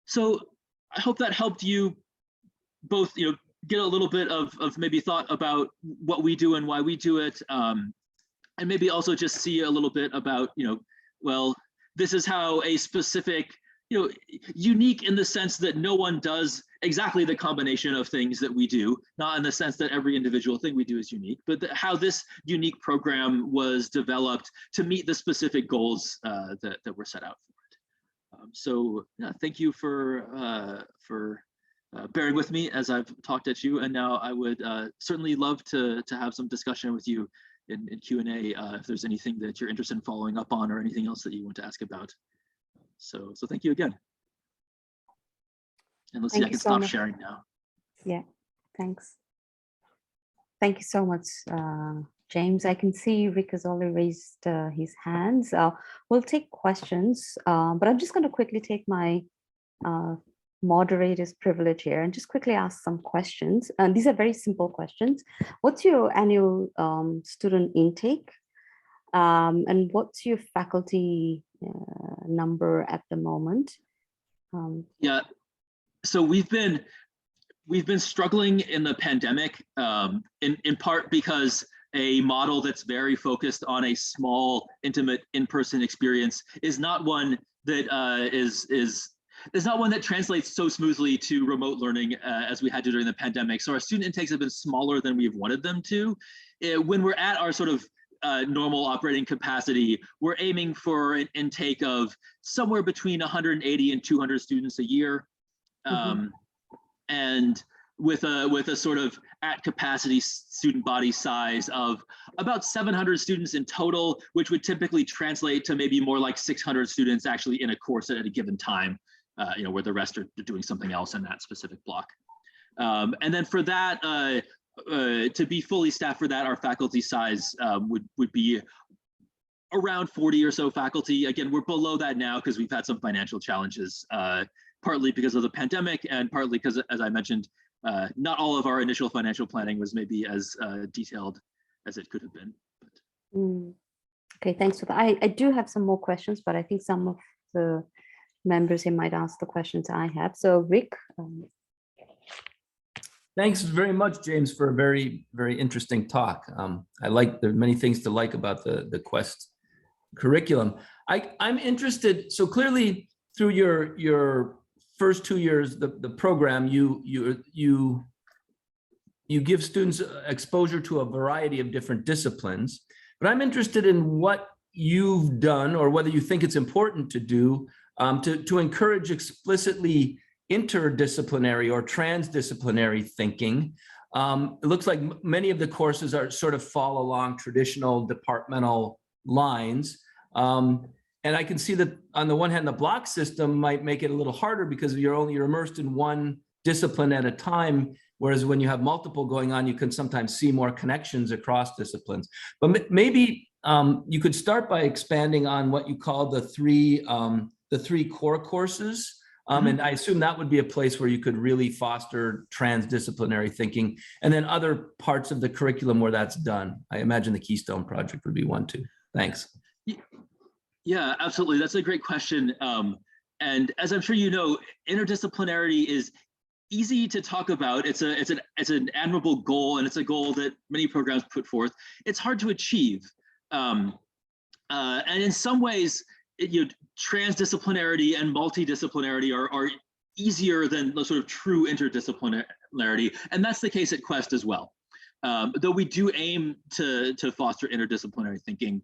So I hope that helped you both, get a little bit of maybe thought about what we do and why we do it, and maybe also just see a little bit about, well, this is how a specific, unique in the sense that no one does exactly the combination of things that we do, not in the sense that every individual thing we do is unique, but how this unique program was developed to meet the specific goals that were set out for it. So yeah, thank you for bearing with me as I've talked at you, and now I would certainly love to have some discussion with you in Q&A if there's anything that you're interested in following up on or anything else that you want to ask about. So thank you again. And let's see, I can stop sharing now. Yeah, thanks. Thank you so much, James. I can see Rick has already raised his hands. We'll take questions, but I'm just going to quickly take my moderator's privilege here and just quickly ask some questions. And these are very simple questions. What's your annual student intake? And what's your faculty number at the moment? Yeah, so we've been struggling in the pandemic, in part because a model that's very focused on a small, intimate, in-person experience is not one that is not one that translates so smoothly to remote learning as we had to during the pandemic. So our student intakes have been smaller than we've wanted them to. When we're at our sort of normal operating capacity, we're aiming for an intake of somewhere between 180 and 200 students a year. And with a sort of at capacity student body size of about 700 students in total, which would typically translate to maybe more like 600 students actually in a course at a given time, where the rest are doing something else in that specific block. And then for that, to be fully staffed for that, our faculty size would be around 40 or so faculty. Again, we're below that now because we've had some financial challenges, partly because of the pandemic and partly because, as I mentioned, not all of our initial financial planning was maybe as detailed as it could have been. Okay, thanks for that. I do have some more questions, but I think some of the members here might ask the questions I have. So Rick. Thanks very much, James, for a very, very interesting talk. I like, there are many things to like about the Quest curriculum. I'm interested, so clearly through your first 2 years, the program, you give students exposure to a variety of different disciplines, but I'm interested in what you've done or whether you think it's important to do to encourage explicitly interdisciplinary or transdisciplinary thinking. It looks like many of the courses are sort of fall along traditional departmental lines. And I can see that on the one hand, the block system might make it a little harder because you're immersed in one discipline at a time, whereas when you have multiple going on, you can sometimes see more connections across disciplines. But maybe you could start by expanding on what you call the three core courses. And I assume that would be a place where you could really foster transdisciplinary thinking, and then other parts of the curriculum where that's done. I imagine the Keystone Project would be one too. Thanks. Yeah, absolutely. That's a great question. And as I'm sure you know, interdisciplinarity is easy to talk about. It's an admirable goal, and it's a goal that many programs put forth. It's hard to achieve. And in some ways, transdisciplinarity and multidisciplinarity are easier than the sort of true interdisciplinarity, and that's the case at Quest as well. Though we do aim to foster interdisciplinary thinking,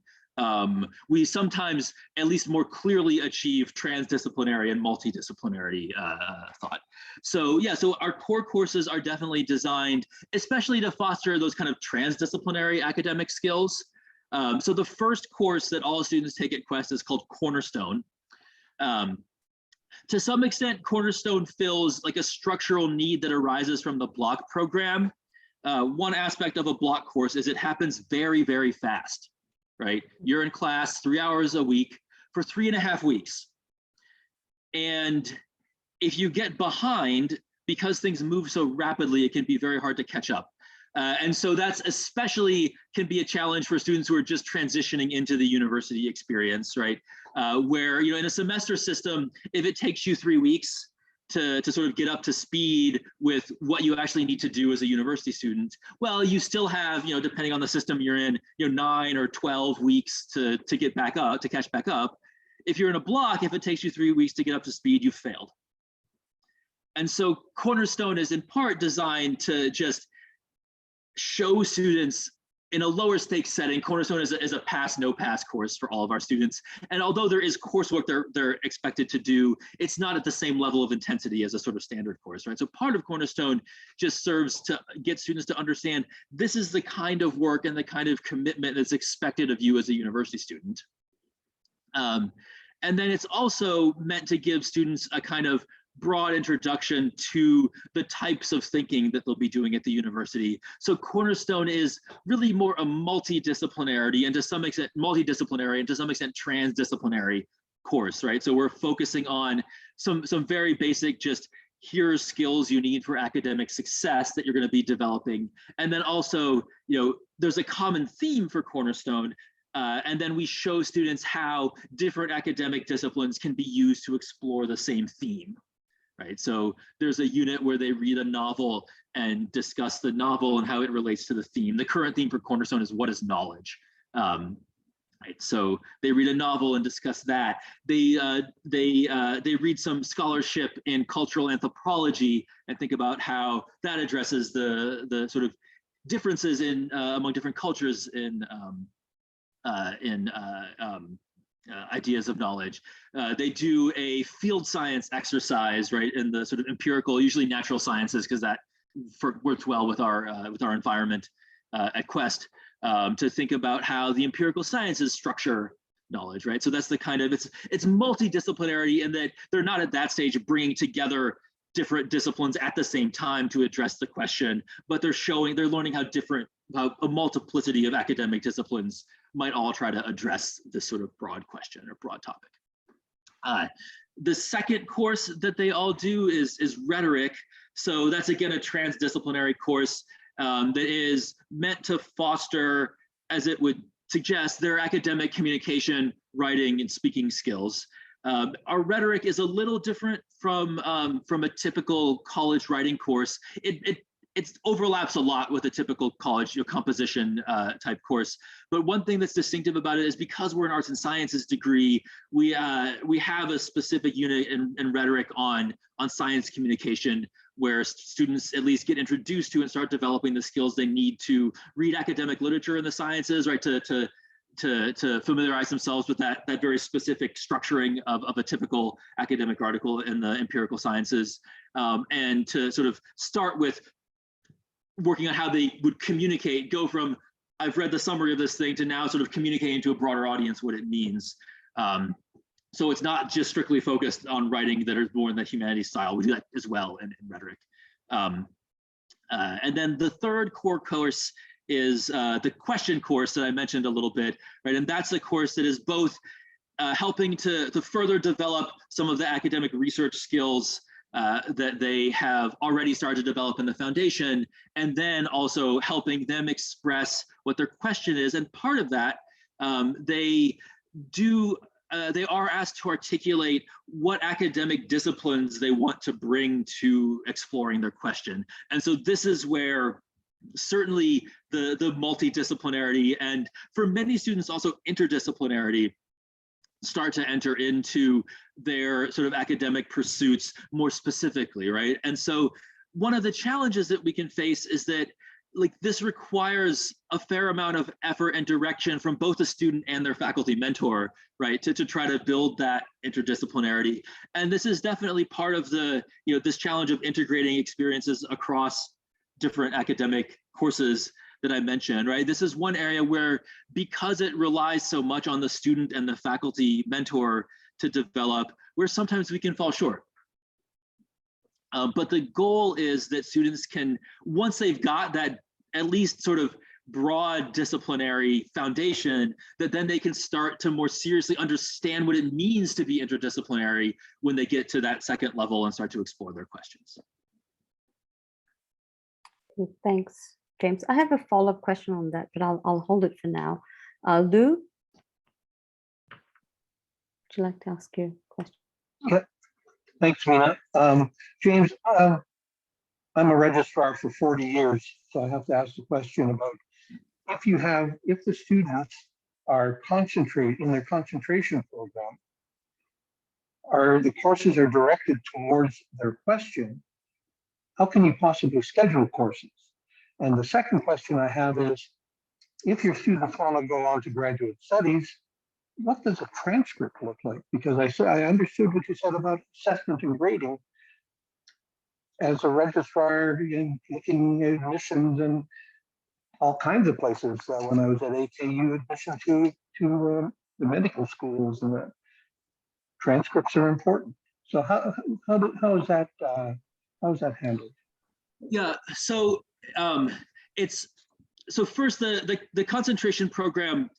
we sometimes at least more clearly achieve transdisciplinary and multidisciplinary thought. So yeah, so our core courses are definitely designed especially to foster those kind of transdisciplinary academic skills. So the first course that all students take at Quest is called Cornerstone. To some extent, Cornerstone fills like a structural need that arises from the block program. One aspect of a block course is it happens very, very fast, right? You're in class 3 hours a week for 3.5 weeks. And if you get behind, because things move so rapidly, it can be very hard to catch up. And so that's especially can be a challenge for students who are just transitioning into the university experience, right? Where, in a semester system, if it takes you 3 weeks to sort of get up to speed with what you actually need to do as a university student, well, you still have, depending on the system you're in, 9 or 12 weeks to get back up, to catch back up. If you're in a block, if it takes you 3 weeks to get up to speed, you've failed. And so Cornerstone is in part designed to just show students in a lower stakes setting. Cornerstone is a pass, no pass course for all of our students. And although there is coursework they're expected to do, it's not at the same level of intensity as a sort of standard course, right? So part of Cornerstone just serves to get students to understand this is the kind of work and the kind of commitment that's expected of you as a university student. And then it's also meant to give students a kind of broad introduction to the types of thinking that they'll be doing at the university. So Cornerstone is really more a multidisciplinary and to some extent transdisciplinary course, right? So we're focusing on some very basic, just here's skills you need for academic success that you're going to be developing. And then also, there's a common theme for Cornerstone. And then we show students how different academic disciplines can be used to explore the same theme. Right, so there's a unit where they read a novel and discuss the novel and how it relates to the theme. The current theme for Cornerstone is what is knowledge. Right, so they read a novel and discuss that. They read some scholarship in cultural anthropology and think about how that addresses the sort of differences in among different cultures in ideas of knowledge. They do a field science exercise, right, in the sort of empirical, usually natural sciences, because that works well with our environment at Quest, to think about how the empirical sciences structure knowledge, right? So that's the kind of, it's multidisciplinary in that they're not at that stage of bringing together different disciplines at the same time to address the question, but they're learning how a multiplicity of academic disciplines might all try to address this sort of broad question or broad topic. The second course that they all do is rhetoric. So that's again a transdisciplinary course that is meant to foster, as it would suggest, their academic communication, writing, and speaking skills. Our rhetoric is a little different from a typical college writing course. It overlaps a lot with a typical college composition type course. But one thing that's distinctive about it is because we're an arts and sciences degree, we have a specific unit in rhetoric on science communication, where students at least get introduced to and start developing the skills they need to read academic literature in the sciences, right? To familiarize themselves with that very specific structuring of a typical academic article in the empirical sciences, and to sort of start with working on how they would communicate, go from I've read the summary of this thing to now sort of communicating to a broader audience what it means. So it's not just strictly focused on writing that is more in the humanities style. We do that as well in rhetoric. And then the third core course is the question course that I mentioned a little bit, right? And that's a course that is both helping to further develop some of the academic research skills that they have already started to develop in the foundation, and then also helping them express what their question is. And part of that, they are asked to articulate what academic disciplines they want to bring to exploring their question. And so this is where certainly the multidisciplinarity, and for many students also interdisciplinarity, start to enter into their sort of academic pursuits more specifically, right? And so one of the challenges that we can face is that like this requires a fair amount of effort and direction from both the student and their faculty mentor, right, to try to build that interdisciplinarity. And this is definitely part of the, this challenge of integrating experiences across different academic courses that I mentioned, right? This is one area where, because it relies so much on the student and the faculty mentor to develop, where sometimes we can fall short. But the goal is that students can, once they've got that at least sort of broad disciplinary foundation, that then they can start to more seriously understand what it means to be interdisciplinary when they get to that second level and start to explore their questions. Thanks, James. I have a follow-up question on that, but I'll hold it for now. Lou, would you like to ask your question? Yeah. Thanks, Mina. James, I'm a registrar for 40 years, so I have to ask the question about if the students are in their concentration program, the courses are directed towards their question, how can you possibly schedule courses? And the second question I have is, if your students want to go on to graduate studies, what does a transcript look like? Because I understood what you said about assessment and grading. As a registrar, looking at admissions and all kinds of places, when I was at AKU, admission to the medical schools, and the transcripts are important. So how is that handled? Yeah, so first the concentration program,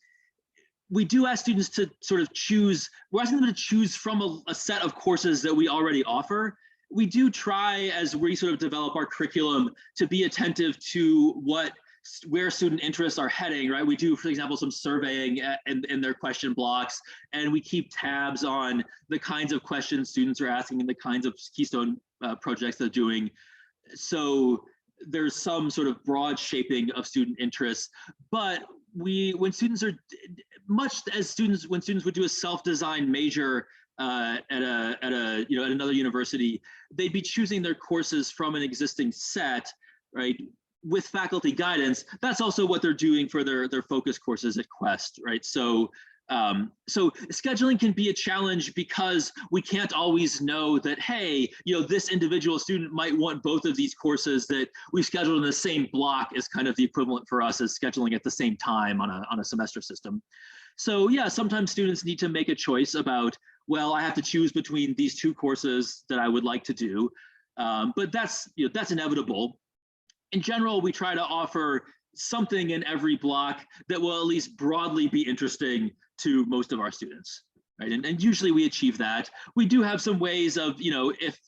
we do ask students to sort of choose. We're asking them to choose from a set of courses that we already offer. We do try, as we sort of develop our curriculum, to be attentive to where student interests are heading, right? We do, for example, some surveying in their question blocks, and we keep tabs on the kinds of questions students are asking and the kinds of keystone projects they're doing. So there's some sort of broad shaping of student interests, but when students would do a self-designed major at another university, they'd be choosing their courses from an existing set, right, with faculty guidance. That's also what they're doing for their focus courses at Quest, right? So scheduling can be a challenge because we can't always know that, hey, this individual student might want both of these courses that we've scheduled in the same block is kind of the equivalent for us as scheduling at the same time on a semester system. So yeah, sometimes students need to make a choice about, well, I have to choose between these two courses that I would like to do, but that's inevitable. In general, we try to offer something in every block that will at least broadly be interesting to most of our students, right? And usually we achieve that. We do have some ways of, if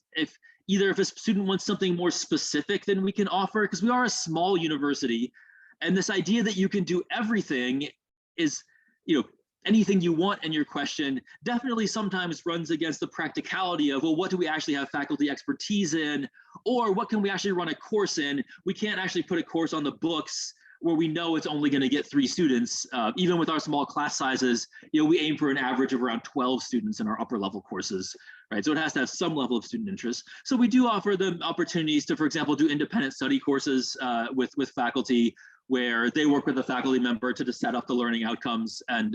a student wants something more specific than we can offer, because we are a small university, and this idea that you can do everything is, anything you want in your question definitely sometimes runs against the practicality of, well, what do we actually have faculty expertise in, or what can we actually run a course in? We can't actually put a course on the books where we know it's only going to get 3 students. Even with our small class sizes, we aim for an average of around 12 students in our upper level courses, right? So it has to have some level of student interest. So we do offer them opportunities to, for example, do independent study courses with faculty, where they work with a faculty member to set up the learning outcomes and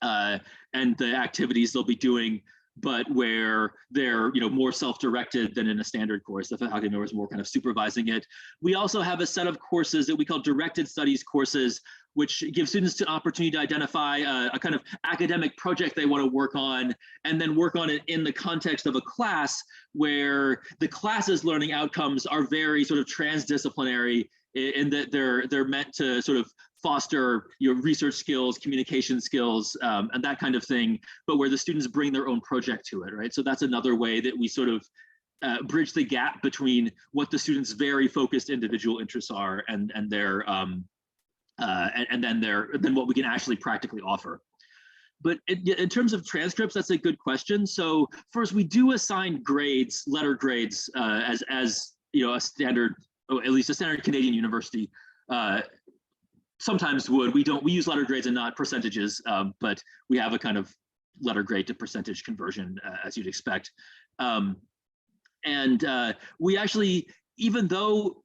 the activities they'll be doing, but where they're more self-directed than in a standard course. The faculty member is more kind of supervising it. We also have a set of courses that we call directed studies courses, which give students an opportunity to identify a kind of academic project they want to work on, and then work on it in the context of a class where the class's learning outcomes are very sort of transdisciplinary, in that they're meant to sort of foster research skills, communication skills, and that kind of thing, but where the students bring their own project to it, right? So that's another way that we sort of bridge the gap between what the students' very focused individual interests are and their and then what we can actually practically offer. But in terms of transcripts, that's a good question. So first, we do assign grades, letter grades, as a standard, or at least a standard Canadian university sometimes would. We use letter grades and not percentages, but we have a kind of letter grade to percentage conversion, as you'd expect. We actually, even though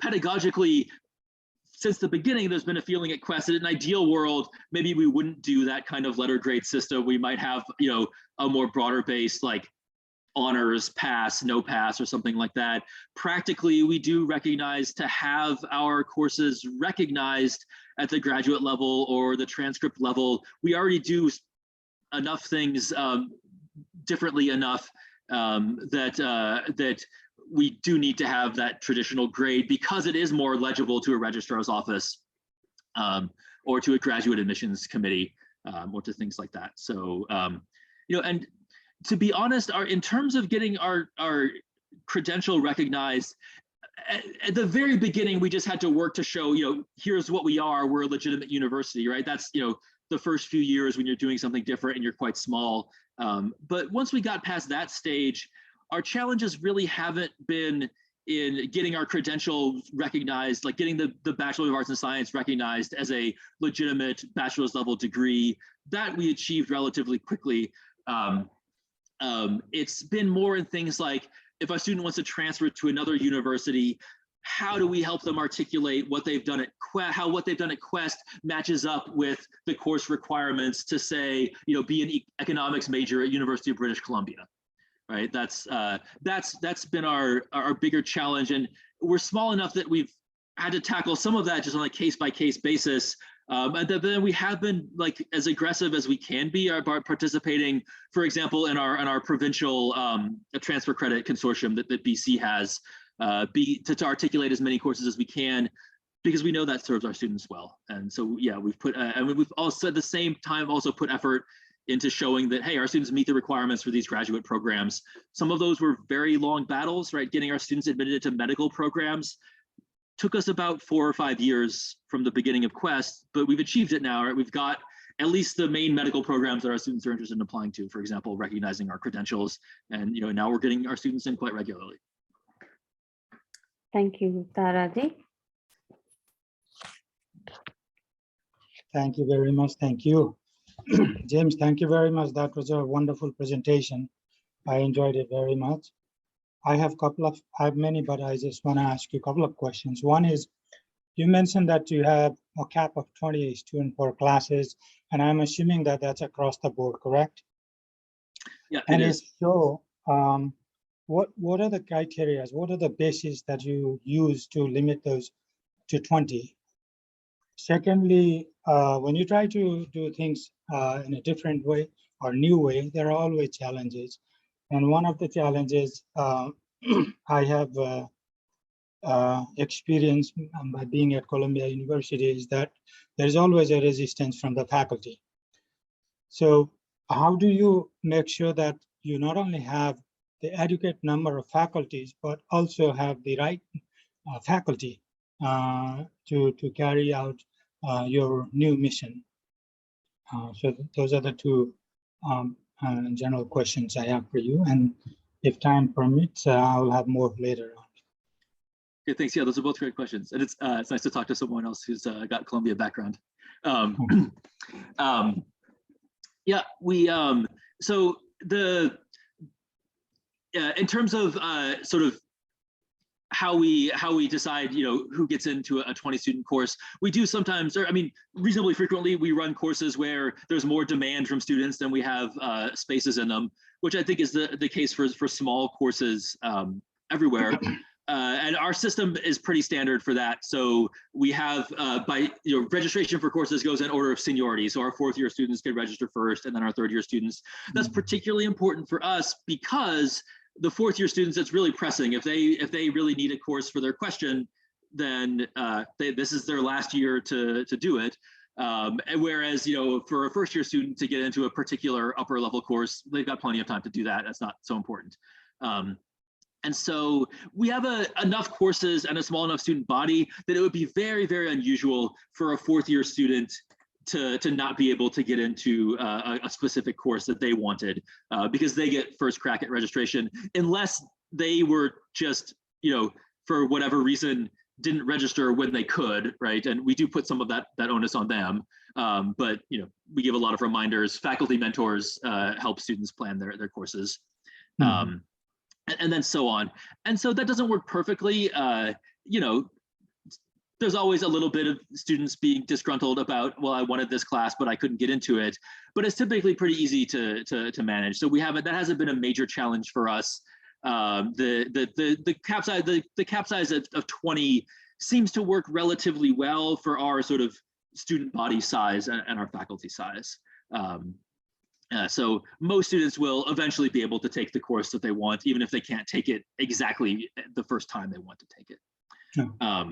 pedagogically, since the beginning, there's been a feeling at Quest that in an ideal world, maybe we wouldn't do that kind of letter grade system. We might have, a more broader based, like honors, pass, no pass, or something like that. Practically, we do recognize to have our courses recognized at the graduate level or the transcript level. We already do enough things differently enough that we do need to have that traditional grade because it is more legible to a registrar's office or to a graduate admissions committee or to things like that. So, and to be honest, in terms of getting our credential recognized, at the very beginning, we just had to work to show, here's what we are, we're a legitimate university, right? That's, the first few years when you're doing something different and you're quite small. But once we got past that stage, our challenges really haven't been in getting our credential recognized, like getting the Bachelor of Arts and Science recognized as a legitimate bachelor's level degree. That we achieved relatively quickly. It's been more in things like, if a student wants to transfer to another university, how do we help them articulate what they've done at Quest, how what they've done at Quest matches up with the course requirements to say, be an economics major at University of British Columbia, right? That's been our bigger challenge, and we're small enough that we've had to tackle some of that just on a case-by-case basis. And then we have been like as aggressive as we can be about participating, for example, in our provincial transfer credit consortium that BC has, to articulate as many courses as we can, because we know that serves our students well. And so, yeah, we've put, we've also at the same time also put effort into showing that, hey, our students meet the requirements for these graduate programs. Some of those were very long battles, right? Getting our students admitted to medical programs took us about 4 or 5 years from the beginning of Quest, but we've achieved it now, right? We've got at least the main medical programs that our students are interested in applying to, for example, recognizing our credentials. And now we're getting our students in quite regularly. Thank you, Taraji. Thank you very much. Thank you. James, thank you very much. That was a wonderful presentation. I enjoyed it very much. I have many, but I just want to ask you a couple of questions. One is, you mentioned that you have a cap of 20 students per classes, and I'm assuming that that's across the board, correct? Yeah, and it is. If so, what are the criteria? What are the bases that you use to limit those to 20? Secondly, when you try to do things in a different way or new way, there are always challenges. And one of the challenges I have experienced by being at Columbia University is that there's always a resistance from the faculty. So how do you make sure that you not only have the adequate number of faculties, but also have the right faculty to carry out your new mission? So those are the two general questions I have for you. And if time permits, I'll have more later on. Okay, thanks. Yeah, those are both great questions. And it's nice to talk to someone else who's got Columbia background. Yeah, we, so in terms of sort of how we decide, who gets into a 20 student course, we do sometimes, or I mean, reasonably frequently, we run courses where there's more demand from students than we have spaces in them, which I think is the case for small courses everywhere. And our system is pretty standard for that. So we have registration for courses goes in order of seniority. So our 4th year students get registered first, and then our 3rd year students. That's particularly important for us because the 4th year students, it's really pressing. If they really need a course for their question, then this is their last year to do it. And whereas, for a first year student to get into a particular upper level course, they've got plenty of time to do that. That's not so important. And so we have enough courses and a small enough student body that it would be very, very unusual for a fourth year student to not be able to get into a specific course that they wanted, because they get first crack at registration, unless they were just, for whatever reason, didn't register when they could, right? And we do put some of that onus on them, but we give a lot of reminders. Faculty mentors help students plan their courses. Mm-hmm. And then so on. And so that doesn't work perfectly. There's always a little bit of students being disgruntled about, well, I wanted this class, but I couldn't get into it. But it's typically pretty easy to manage. So that hasn't been a major challenge for us. The cap size of 20 seems to work relatively well for our sort of student body size and our faculty size. So most students will eventually be able to take the course that they want, even if they can't take it exactly the first time they want to take it. Yeah.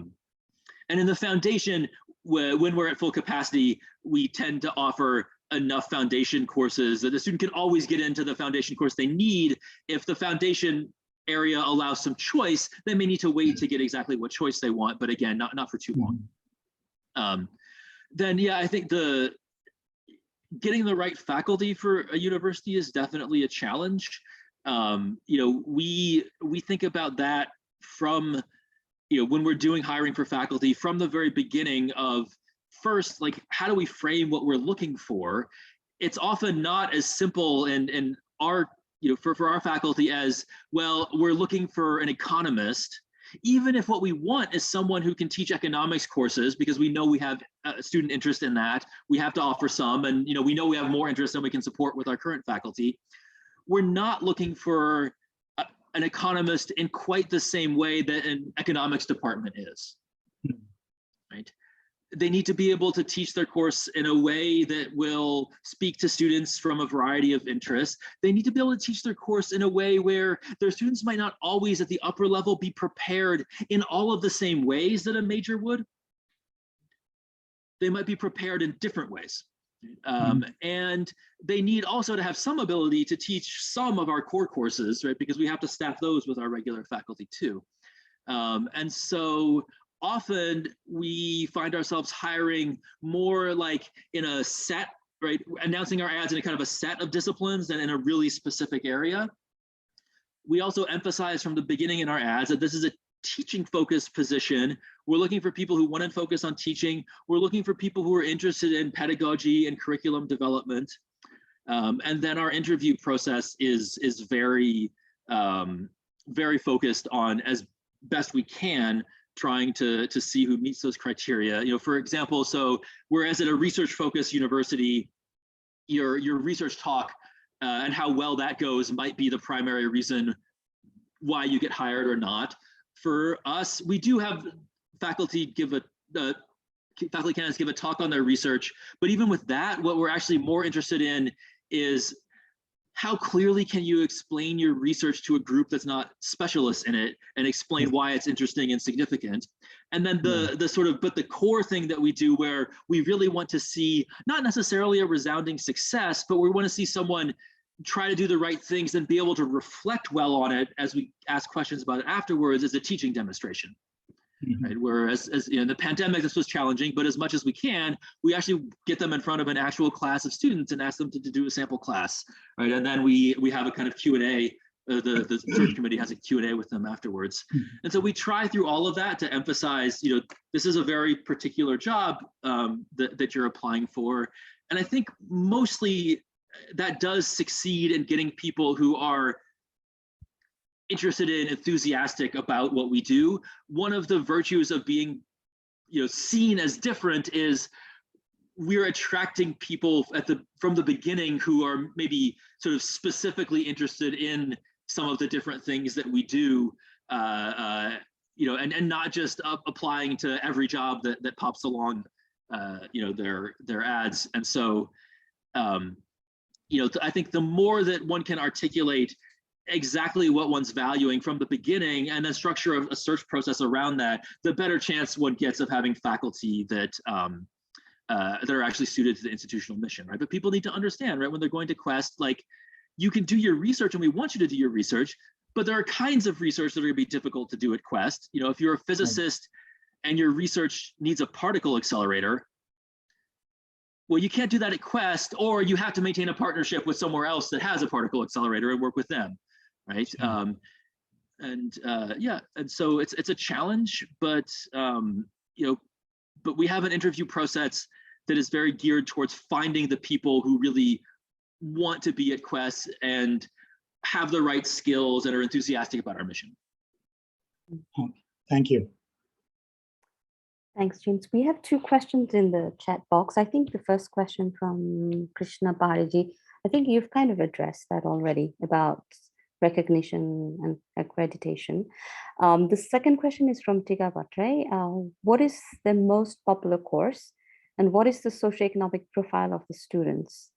And in the foundation, when we're at full capacity, we tend to offer enough foundation courses that the student can always get into the foundation course they need. If the foundation area allows some choice, they may need to wait to get exactly what choice they want, but again, not for too long. Then yeah, I think getting the right faculty for a university is definitely a challenge. We think about that from, when we're doing hiring for faculty from the very beginning of, first, like, how do we frame what we're looking for? It's often not as simple and our, for our faculty as, well, we're looking for an economist, even if what we want is someone who can teach economics courses, because we know we have student interest in that. We have to offer some, and we know we have more interest than we can support with our current faculty. We're not looking for an economist in quite the same way that an economics department is, right? They need to be able to teach their course in a way that will speak to students from a variety of interests. They need to be able to teach their course in a way where their students might not always at the upper level be prepared in all of the same ways that a major would. They might be prepared in different ways. And they need also to have some ability to teach some of our core courses, right? Because we have to staff those with our regular faculty too. And so often we find ourselves hiring more like in a set, right? Announcing our ads in a kind of a set of disciplines than in a really specific area. We also emphasize from the beginning in our ads that this is a teaching focused position. We're looking for people who want to focus on teaching. We're looking for people who are interested in pedagogy and curriculum development. And then our interview process is very, very focused on, as best we can, trying to see who meets those criteria. For example, so whereas at a research focused university, your research talk and how well that goes might be the primary reason why you get hired or not. For us, we do have faculty faculty candidates give a talk on their research, but even with that, what we're actually more interested in is how clearly can you explain your research to a group that's not specialists in it and explain why it's interesting and significant. And then but the core thing that we do, where we really want to see not necessarily a resounding success, but we want to see someone try to do the right things and be able to reflect well on it as we ask questions about it afterwards, is a teaching demonstration. Right? Whereas in the pandemic, this was challenging, but as much as we can, we actually get them in front of an actual class of students and ask them to do a sample class, right? And then we have a kind of Q&A. The search committee has a Q&A with them afterwards. And so we try through all of that to emphasize, this is a very particular job that you're applying for. And I think mostly that does succeed in getting people who are interested in, enthusiastic about what we do. One of the virtues of being, seen as different is we're attracting people from the beginning who are maybe sort of specifically interested in some of the different things that we do, and not just applying to every job that pops along, their ads. And so, I think the more that one can articulate exactly what one's valuing from the beginning and then structure a search process around that, the better chance one gets of having faculty that that are actually suited to the institutional mission, right? But people need to understand, right, when they're going to Quest, like, you can do your research and we want you to do your research, but there are kinds of research that are going to be difficult to do at Quest. You know, if you're a physicist and your research needs a particle accelerator, well, you can't do that at Quest, or you have to maintain a partnership with somewhere else that has a particle accelerator and work with them, right? Yeah, and so it's a challenge, but you know, but we have an interview process that is very geared towards finding the people who really want to be at Quest and have the right skills and are enthusiastic about our mission. Thank you. Thanks, James. We have two questions in the chat box. I think the first question from Krishna Bhariji, I think you've kind of addressed that already about recognition and accreditation. The second question is from Tiga Batre. What is the most popular course and what is the socioeconomic profile of the students?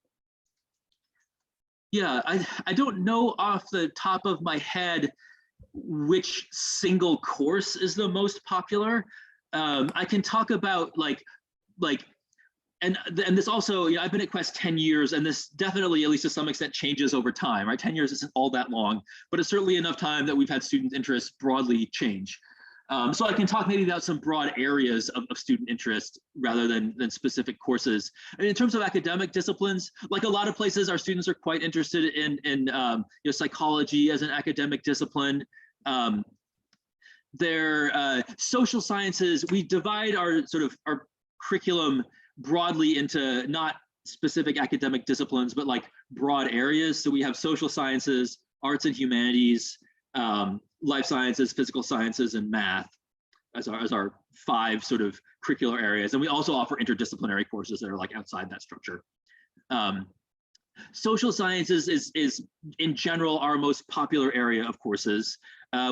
Yeah, I don't know off the top of my head which single course is the most popular. I can talk about and this also, you know, I've been at Quest 10 years, and this definitely, at least to some extent, changes over time, right? 10 years isn't all that long, but it's certainly enough time that we've had student interests broadly change. So I can talk maybe about some broad areas of student interest rather than specific courses. I mean, in terms of academic disciplines, like a lot of places, our students are quite interested in you know, psychology as an academic discipline. Their social sciences, we divide our curriculum broadly into not specific academic disciplines, but like broad areas. So we have social sciences, arts and humanities, life sciences, physical sciences, and math as our 5 sort of curricular areas. And we also offer interdisciplinary courses that are like outside that structure. Social sciences is in general our most popular area of courses,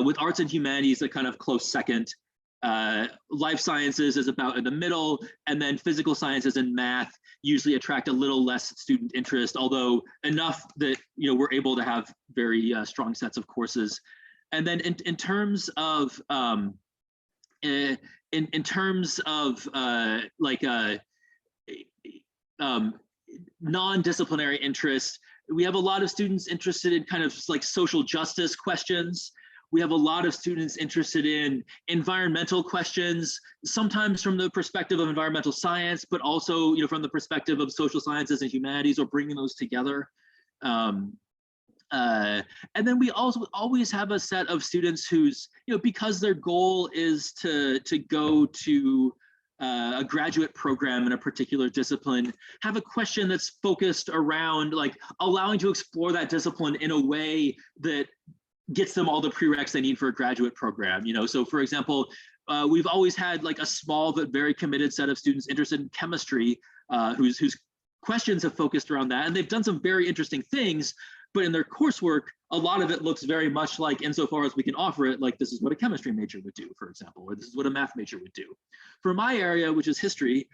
with arts and humanities a kind of close second. Life sciences is about in the middle, and then physical sciences and math usually attract a little less student interest, although enough that, you know, we're able to have very strong sets of courses. And then in terms of non-disciplinary interest, we have a lot of students interested in kind of like social justice questions. We have a lot of students interested in environmental questions, sometimes from the perspective of environmental science, but also, you know, from the perspective of social sciences and humanities, or bringing those together. And then we also always have a set of students who's, you know, because their goal is to go to a graduate program in a particular discipline, have a question that's focused around like allowing to explore that discipline in a way that gets them all the prereqs they need for a graduate program. You know, so for example, we've always had like a small but very committed set of students interested in chemistry, whose questions have focused around that, and they've done some very interesting things. But in their coursework, a lot of it looks very much like, insofar as we can offer it, like this is what a chemistry major would do, for example, or this is what a math major would do. For my area, which is history,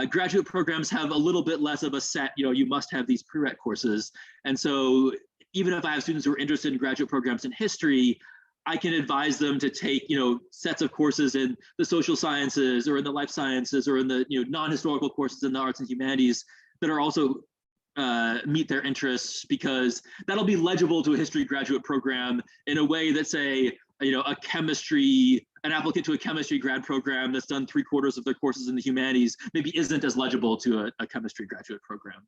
graduate programs have a little bit less of a set, you know, you must have these prereq courses. And so even if I have students who are interested in graduate programs in history, I can advise them to take, you know, sets of courses in the social sciences or in the life sciences or in the, you know, non-historical courses in the arts and humanities that are also meet their interests, because that'll be legible to a history graduate program in a way that, say, you know, an applicant to a chemistry grad program that's done 3/4 of their courses in the humanities maybe isn't as legible to a chemistry graduate program.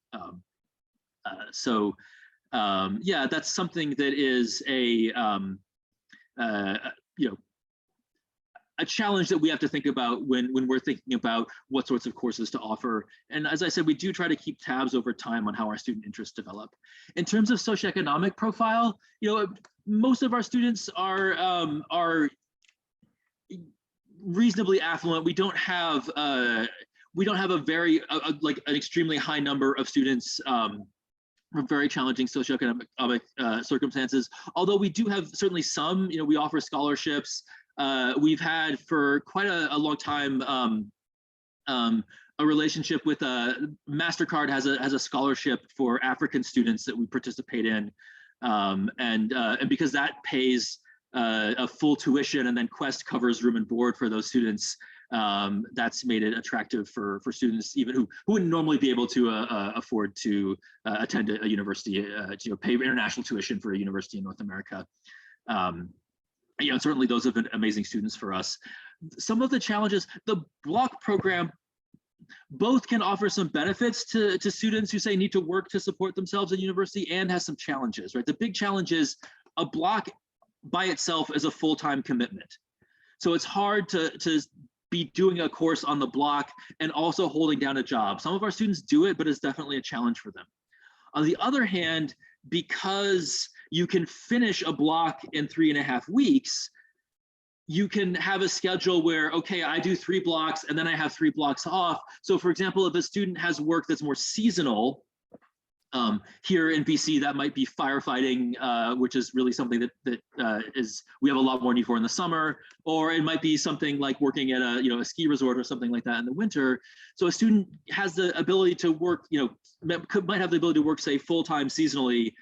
Yeah, that's something that is you know, a challenge that we have to think about when we're thinking about what sorts of courses to offer. And as I said, we do try to keep tabs over time on how our student interests develop. In terms of socioeconomic profile, you know, most of our students are reasonably affluent. We don't have a very like an extremely high number of students from very challenging socioeconomic circumstances. Although we do have certainly some, you know, we offer scholarships. We've had for quite a long time a relationship with MasterCard has a scholarship for African students that we participate in. And because that pays a full tuition, and then Quest covers room and board for those students, that's made it attractive for students even who wouldn't normally be able to afford to attend a university, pay international tuition for a university in North America. Certainly those have been amazing students for us. Some of the challenges, the block program both can offer some benefits to students who say need to work to support themselves at university, and has some challenges, right? The big challenge is a block by itself is a full-time commitment. So it's hard to be doing a course on the block and also holding down a job. Some of our students do it, but it's definitely a challenge for them. On the other hand, because you can finish a block in 3.5 weeks, you can have a schedule where, okay, I do 3 blocks and then I have 3 blocks off. So for example, if a student has work that's more seasonal, here in BC, that might be firefighting, which is really something that we have a lot more need for in the summer, or it might be something like working at a ski resort or something like that in the winter. So a student has the ability to work, might have the ability to work, say, full-time seasonally,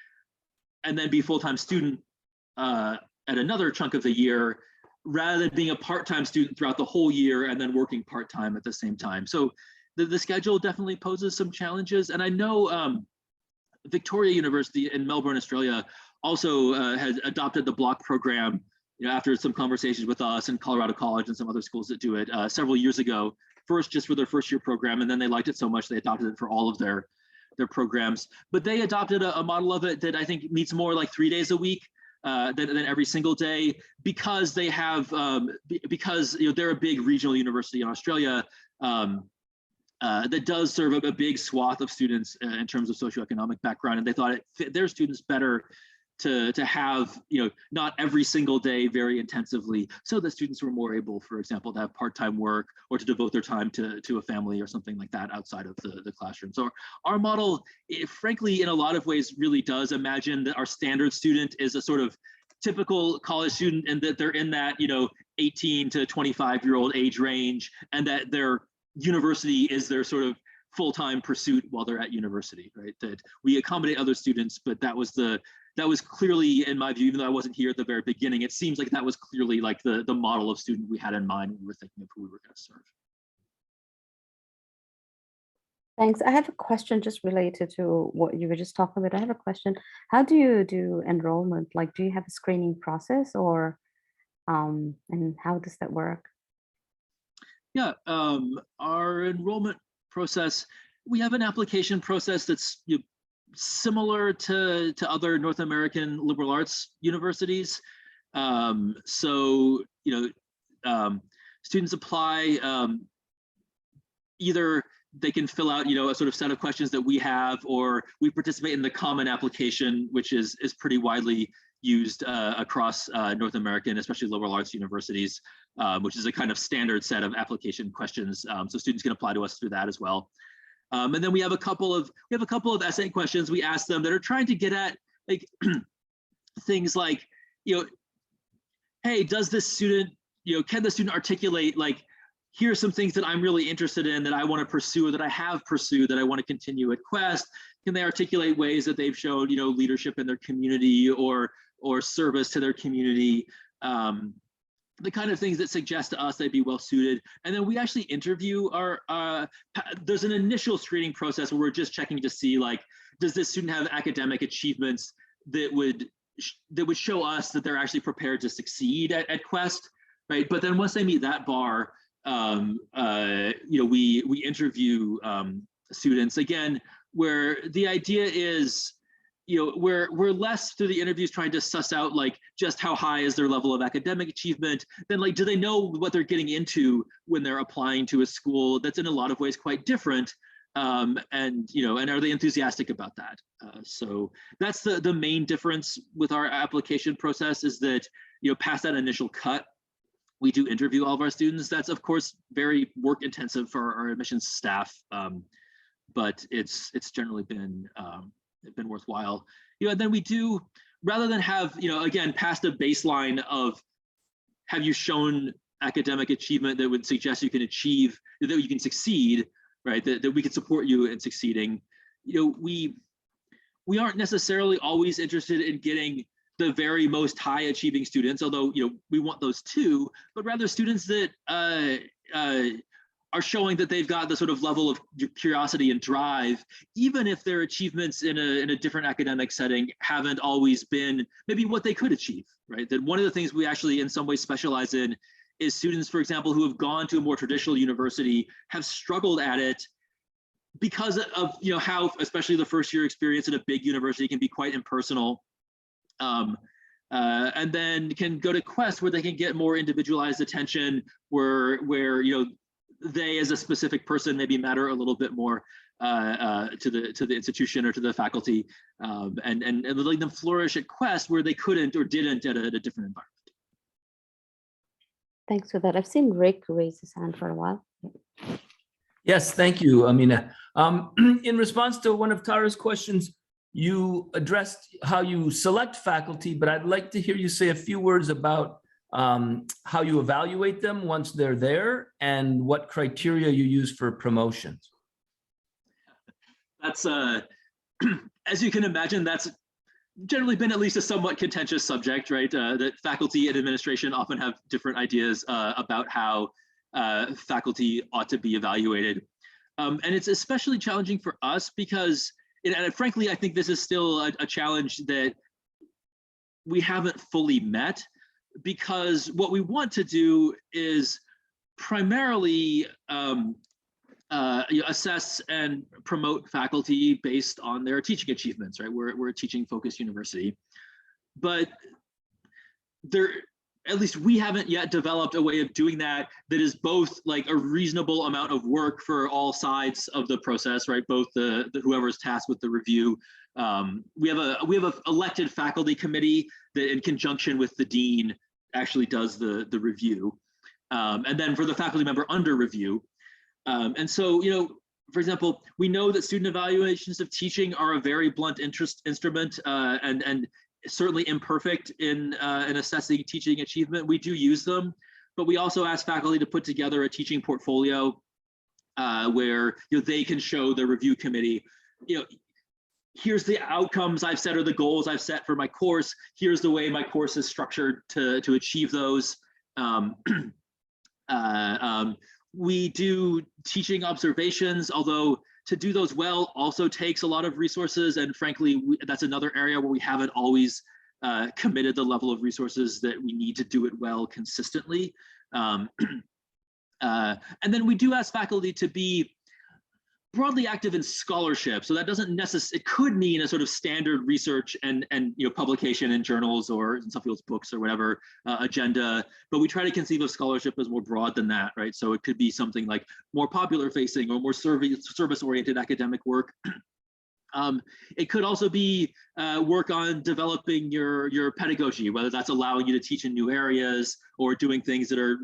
and then be full-time student at another chunk of the year, rather than being a part-time student throughout the whole year and then working part-time at the same time. So the schedule definitely poses some challenges. And I know Victoria University in Melbourne, Australia, also has adopted the block program, after some conversations with us and Colorado College and some other schools that do it several years ago. First, just for their first year program, and then they liked it so much they adopted it for all of their programs. But they adopted a model of it that I think meets more like 3 days a week than every single day, because they have because they're a big regional university in Australia. That does serve a big swath of students in terms of socioeconomic background, and they thought it fit their students better to have not every single day very intensively, so that students were more able, for example, to have part-time work or to devote their time to a family or something like that outside of the classroom. So our model, frankly, in a lot of ways, really does imagine that our standard student is a sort of typical college student, and that they're in that 18 to 25-year-old age range, and that they're university is their sort of full-time pursuit while they're at university, right? That we accommodate other students, but that was clearly, in my view, even though I wasn't here at the very beginning, it seems like that was clearly like the model of student we had in mind when we were thinking of who we were going to serve. Thanks. I have a question just related to what you were just talking about. I have a question. How do you do enrollment? Like, do you have a screening process, or and how does that work? Yeah, our enrollment process, we have an application process that's similar to other North American liberal arts universities. So students apply, either they can fill out a sort of set of questions that we have, or we participate in the common application, which is pretty widely used across North American, especially liberal arts universities, which is a kind of standard set of application questions. So students can apply to us through that as well. And then we have a couple of essay questions we ask them that are trying to get at like things like, hey, does this student, can the student articulate like, here are some things that I'm really interested in, that I want to pursue, or that I have pursued, that I want to continue at Quest. Can they articulate ways that they've showed, leadership in their community or service to their community? The kind of things that suggest to us they'd be well suited. And then we actually interview there's an initial screening process where we're just checking to see, like, does this student have academic achievements that would show us that they're actually prepared to succeed at Quest, right? But then once they meet that bar, we interview students again, where the idea is, we're less through the interviews trying to suss out like just how high is their level of academic achievement, than like, do they know what they're getting into when they're applying to a school that's in a lot of ways quite different, and are they enthusiastic about that? So that's the main difference with our application process, is that past that initial cut, we do interview all of our students. That's of course very work intensive for our admissions staff, but it's generally been worthwhile. And then we do, rather than have again past a baseline of have you shown academic achievement that would suggest you can achieve, that you can succeed, right? That we can support you in succeeding. We we aren't necessarily always interested in getting the very most high achieving students, although we want those too, but rather students that are showing that they've got the sort of level of curiosity and drive, even if their achievements in a different academic setting haven't always been maybe what they could achieve, right? That one of the things we actually in some ways specialize in is students, for example, who have gone to a more traditional university have struggled at it because of how especially the first year experience at a big university can be quite impersonal, and then can go to Quest where they can get more individualized attention, where they as a specific person maybe matter a little bit more to the institution or to the faculty, and letting them flourish at Quest where they couldn't or didn't at a different environment. Thanks for that. I've seen Rick raise his hand for a while. Yes, thank you, Amina. In response to one of Tara's questions, you addressed how you select faculty, but I'd like to hear you say a few words about how you evaluate them once they're there and what criteria you use for promotions. That's, as you can imagine, that's generally been at least a somewhat contentious subject, right? That faculty and administration often have different ideas about how faculty ought to be evaluated. And it's especially challenging for us because, and frankly, I think this is still a challenge that we haven't fully met, because what we want to do is primarily assess and promote faculty based on their teaching achievements, right? We're a teaching focused university, but at least we haven't yet developed a way of doing that is both like a reasonable amount of work for all sides of the process, right? Both the whoever's tasked with the review. We have a elected faculty committee that in conjunction with the dean actually does the review. And then for the faculty member under review. And so, for example, we know that student evaluations of teaching are a very blunt instrument and certainly imperfect in assessing teaching achievement. We do use them, but we also ask faculty to put together a teaching portfolio where they can show the review committee, here's the outcomes I've set or the goals I've set for my course. Here's the way my course is structured to achieve those. We do teaching observations, although to do those well also takes a lot of resources. And frankly, that's another area where we haven't always committed the level of resources that we need to do it well consistently. And then we do ask faculty to be broadly active in scholarship. So that doesn't necessarily, it could mean a sort of standard research and publication in journals or in some people's books or whatever agenda, but we try to conceive of scholarship as more broad than that, right? So it could be something like more popular facing or more service oriented academic work. It could also be work on developing your pedagogy, whether that's allowing you to teach in new areas or doing things that are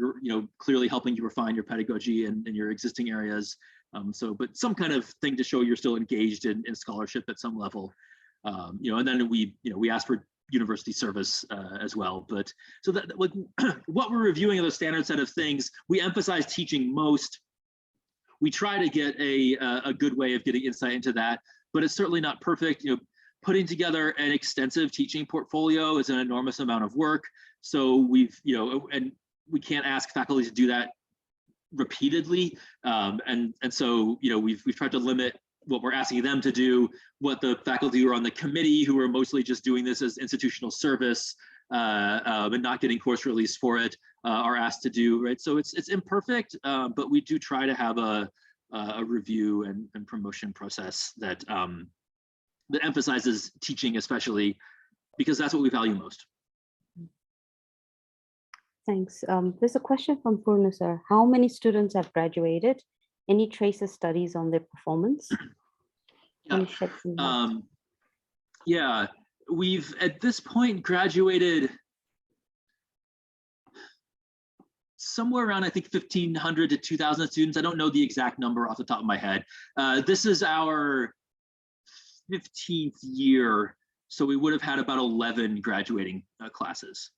clearly helping you refine your pedagogy in your existing areas. But some kind of thing to show you're still engaged in scholarship at some level, and then we ask for university service as well. But so that like what we're reviewing are the standard set of things. We emphasize teaching most. We try to get a good way of getting insight into that, but it's certainly not perfect. Putting together an extensive teaching portfolio is an enormous amount of work. So we've and we can't ask faculty to do that repeatedly, and so we've tried to limit what we're asking them to do, what the faculty who are on the committee, who are mostly just doing this as institutional service and not getting course release for it, are asked to do, right? So it's imperfect, but we do try to have a review and promotion process that that emphasizes teaching, especially because that's what we value most. Thanks. There's a question from Purna, sir. How many students have graduated? Any traces studies on their performance? Yeah, we've at this point graduated somewhere around, I think, 1,500 to 2,000 students. I don't know the exact number off the top of my head. This is our 15th year, so we would have had about 11 graduating classes.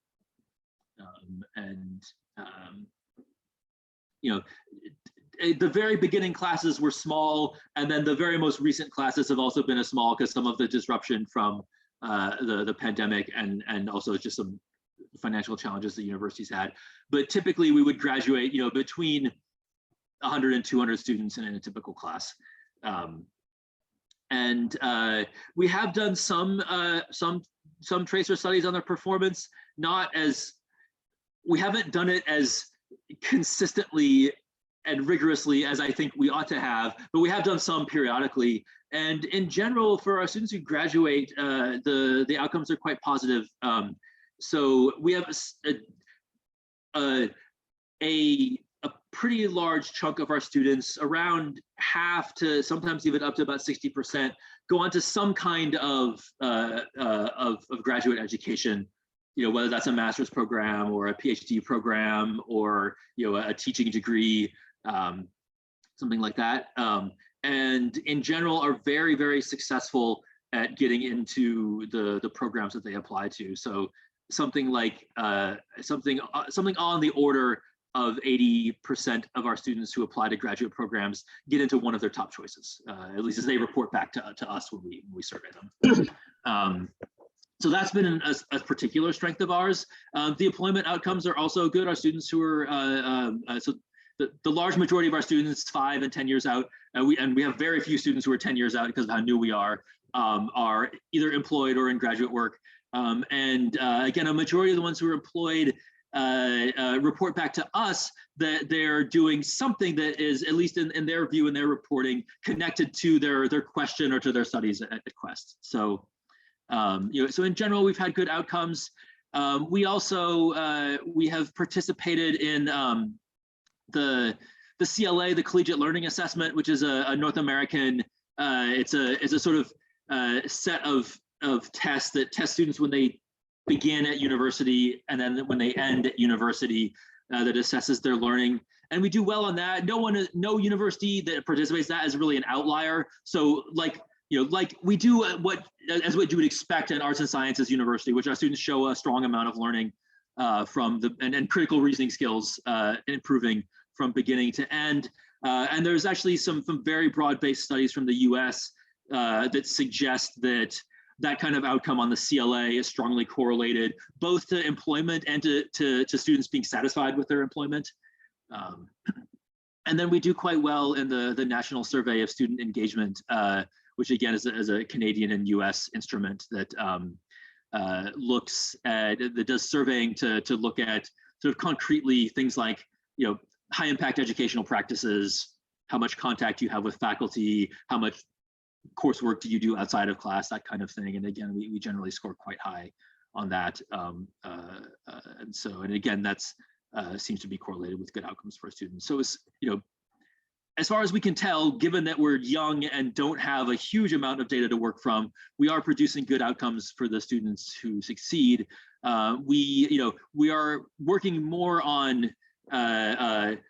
the very beginning classes were small, and then the very most recent classes have also been small because some of the disruption from the pandemic and also just some financial challenges the universities had. But typically we would graduate, between 100 and 200 students in a typical class. And we have done some tracer studies on their performance, we haven't done it as consistently and rigorously as I think we ought to have, but we have done some periodically. And in general, for our students who graduate, the outcomes are quite positive. So we have a pretty large chunk of our students, around half to sometimes even up to about 60%, go on to some kind of graduate education. Whether that's a master's program or a PhD program or a teaching degree, something like that. And in general are very, very successful at getting into the programs that they apply to. So something like something on the order of 80% of our students who apply to graduate programs get into one of their top choices, at least as they report back to us when we survey them. So that's been a particular strength of ours. The employment outcomes are also good. Our students who are, so the large majority of our students 5 and 10 years out, and we have very few students who are 10 years out because of how new we are either employed or in graduate work. And again, a majority of the ones who are employed report back to us that they're doing something that is, at least in their view and their reporting, connected to their question or to their studies at Quest. So so in general, we've had good outcomes. We also we have participated in the CLA, the Collegiate Learning Assessment, which is a North American. It's a sort of set of tests that test students when they begin at university and then when they end at university, that assesses their learning. And we do well on that. No university that participates in that is really an outlier. So like we do what you would expect at Arts and Sciences University, which our students show a strong amount of learning from and critical reasoning skills improving from beginning to end. And there's actually some very broad-based studies from the US that suggest that kind of outcome on the CLA is strongly correlated both to employment and to students being satisfied with their employment. And then we do quite well in the National Survey of Student Engagement, which again is a Canadian and US instrument that that does surveying to look at sort of concretely things like high impact educational practices, how much contact you have with faculty, how much coursework do you do outside of class, that kind of thing. And again, we generally score quite high on that. And again, that's seems to be correlated with good outcomes for students. So it's, as far as we can tell, given that we're young and don't have a huge amount of data to work from, we are producing good outcomes for the students who succeed. We are working more on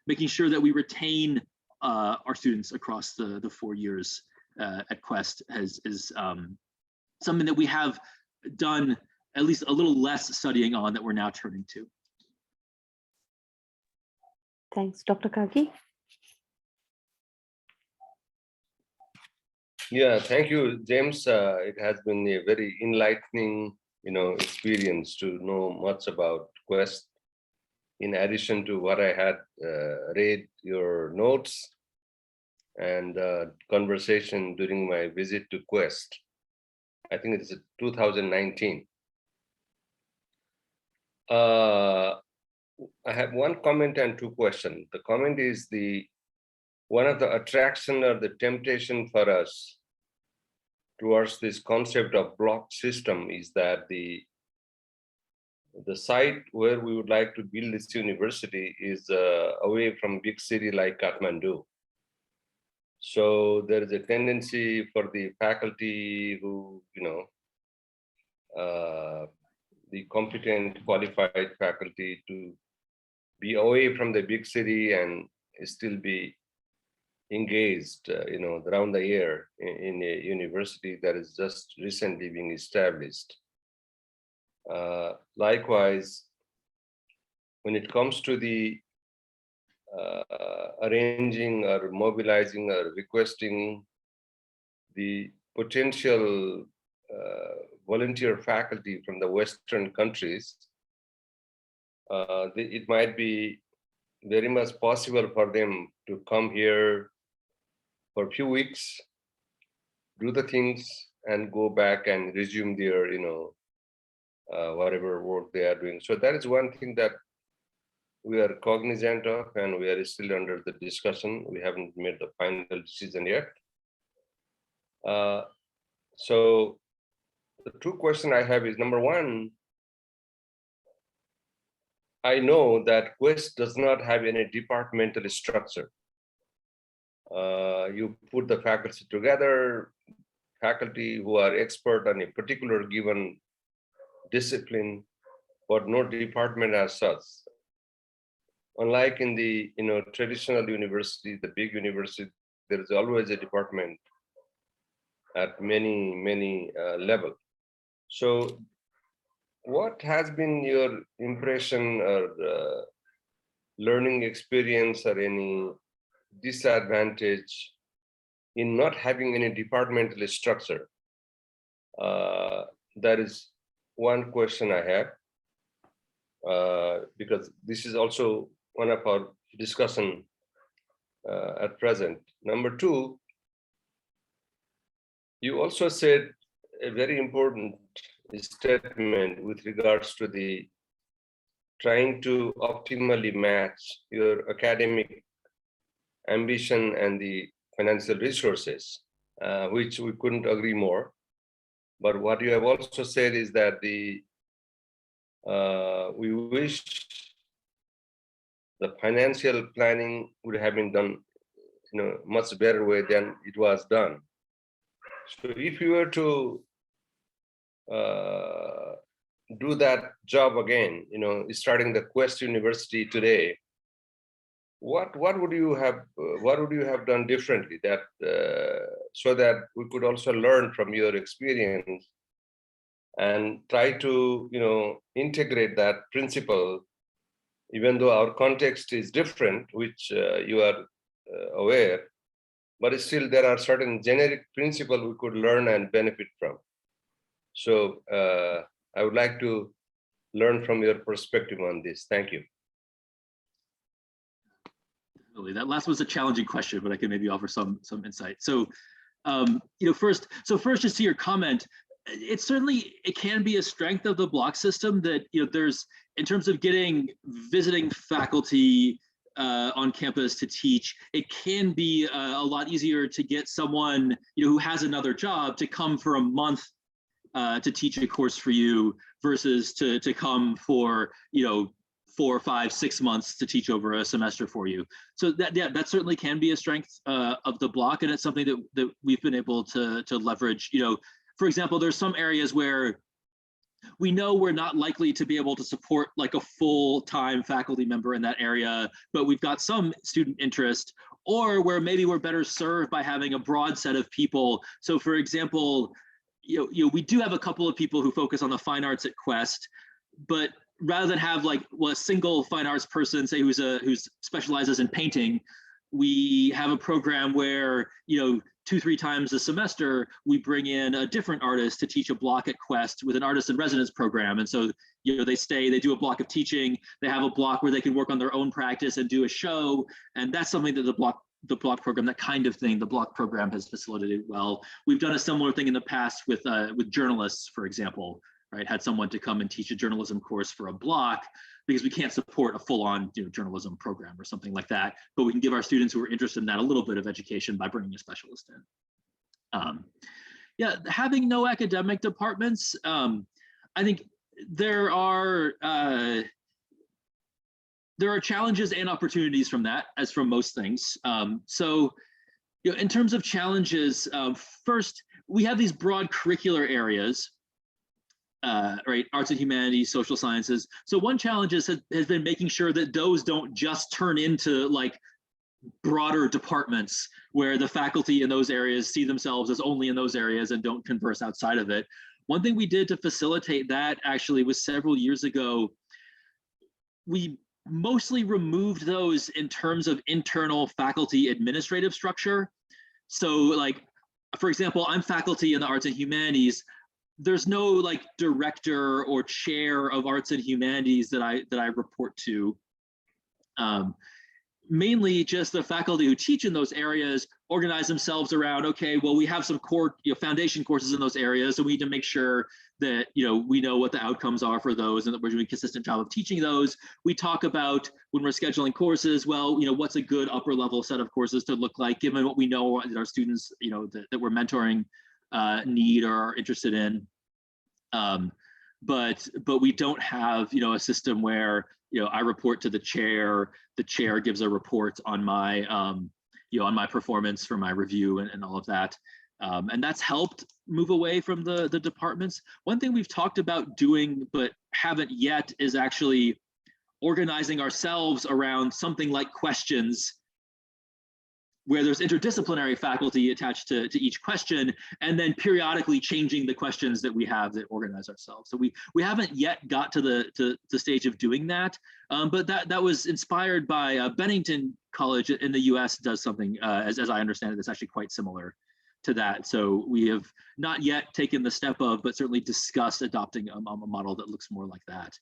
making sure that we retain our students across the 4 years at Quest is something that we have done at least a little less studying on that we're now turning to. Thanks, Dr. Kagi. Yeah, thank you, James. It has been a very enlightening, experience to know much about Quest. In addition to what I had read your notes and conversation during my visit to Quest. I think it's 2019. I have one comment and two questions. The comment is one of the attraction or the temptation for us towards this concept of block system is that the site where we would like to build this university is away from big city like Kathmandu. So there is a tendency for the faculty who, the competent, qualified faculty to be away from the big city and still be engaged, around the year in a university that is just recently being established. Likewise, when it comes to the arranging or mobilizing or requesting the potential volunteer faculty from the Western countries, it might be very much possible for them to come here for a few weeks, do the things, and go back and resume their, whatever work they are doing. So that is one thing that we are cognizant of, and we are still under the discussion. We haven't made the final decision yet. So the two questions I have is, number one, I know that Quest does not have any departmental structure. You put the faculty together, faculty who are expert on a particular given discipline, but no department as such. Unlike in the traditional university, the big university, there is always a department at many levels. So what has been your impression or learning experience or any disadvantage in not having any departmental structure? That is one question I have, because this is also one of our discussion at present. Number two, you also said a very important statement with regards to the trying to optimally match your academic ambition and the financial resources, which we couldn't agree more. But what you have also said is that we wish the financial planning would have been done in a much better way than it was done. So if you were to do that job again, starting the Quest University today, what would you have done differently that so that we could also learn from your experience and try to integrate that principle, even though our context is different, which you are aware, but still there are certain generic principles we could learn and benefit from. So I would like to learn from your perspective on this. Thank you. That last was a challenging question, but I can maybe offer some insight. So, first, just to your comment, it can be a strength of the block system that there's, in terms of getting visiting faculty on campus to teach, it can be a lot easier to get someone who has another job to come for a month to teach a course for you versus to come for 4, 5, 6 months to teach over a semester for you. So that certainly can be a strength of the block, and it's something that we've been able to leverage. For example, there's some areas where we know we're not likely to be able to support like a full-time faculty member in that area, but we've got some student interest, or where maybe we're better served by having a broad set of people. So for example, we do have a couple of people who focus on the fine arts at Quest, but rather than have a single fine arts person, say who specializes in painting, we have a program where 2-3 times a semester we bring in a different artist to teach a block at Quest with an artist in residence program. And so they do a block of teaching, they have a block where they can work on their own practice and do a show, and that's something that the block program, that kind of thing, the block program has facilitated well. We've done a similar thing in the past with journalists, for example, right? Had someone to come and teach a journalism course for a block because we can't support a full-on journalism program or something like that, but we can give our students who are interested in that a little bit of education by bringing a specialist in. Having no academic departments, I think there are challenges and opportunities from that, as from most things. So in terms of challenges, first, we have these broad curricular areas, right? Arts and humanities, social sciences. So one challenge has been making sure that those don't just turn into broader departments where the faculty in those areas see themselves as only in those areas and don't converse outside of it. One thing we did to facilitate that actually was several years ago, we mostly removed those in terms of internal faculty administrative structure. So like, for example, I'm faculty in the arts and humanities. There's no like director or chair of arts and humanities that I report to. Mainly just the faculty who teach in those areas organize themselves around, okay, well, we have some core, foundation courses in those areas, so we need to make sure that, we know what the outcomes are for those and that we're doing a consistent job of teaching those. We talk about when we're scheduling courses, well, what's a good upper level set of courses to look like, given what we know that our students, that we're mentoring need or are interested in. But we don't have, a system where, I report to the chair gives a report on my, on my performance for my review and all of that. And that's helped move away from the departments. One thing we've talked about doing, but haven't yet, is actually organizing ourselves around something like questions, where there's interdisciplinary faculty attached to each question, and then periodically changing the questions that we have that organize ourselves. So we haven't yet got to the stage of doing that, but that was inspired by Bennington College in the US does something, as I understand it, that's actually quite similar to that. So we have not yet taken the step of, but certainly discussed adopting a model that looks more like that.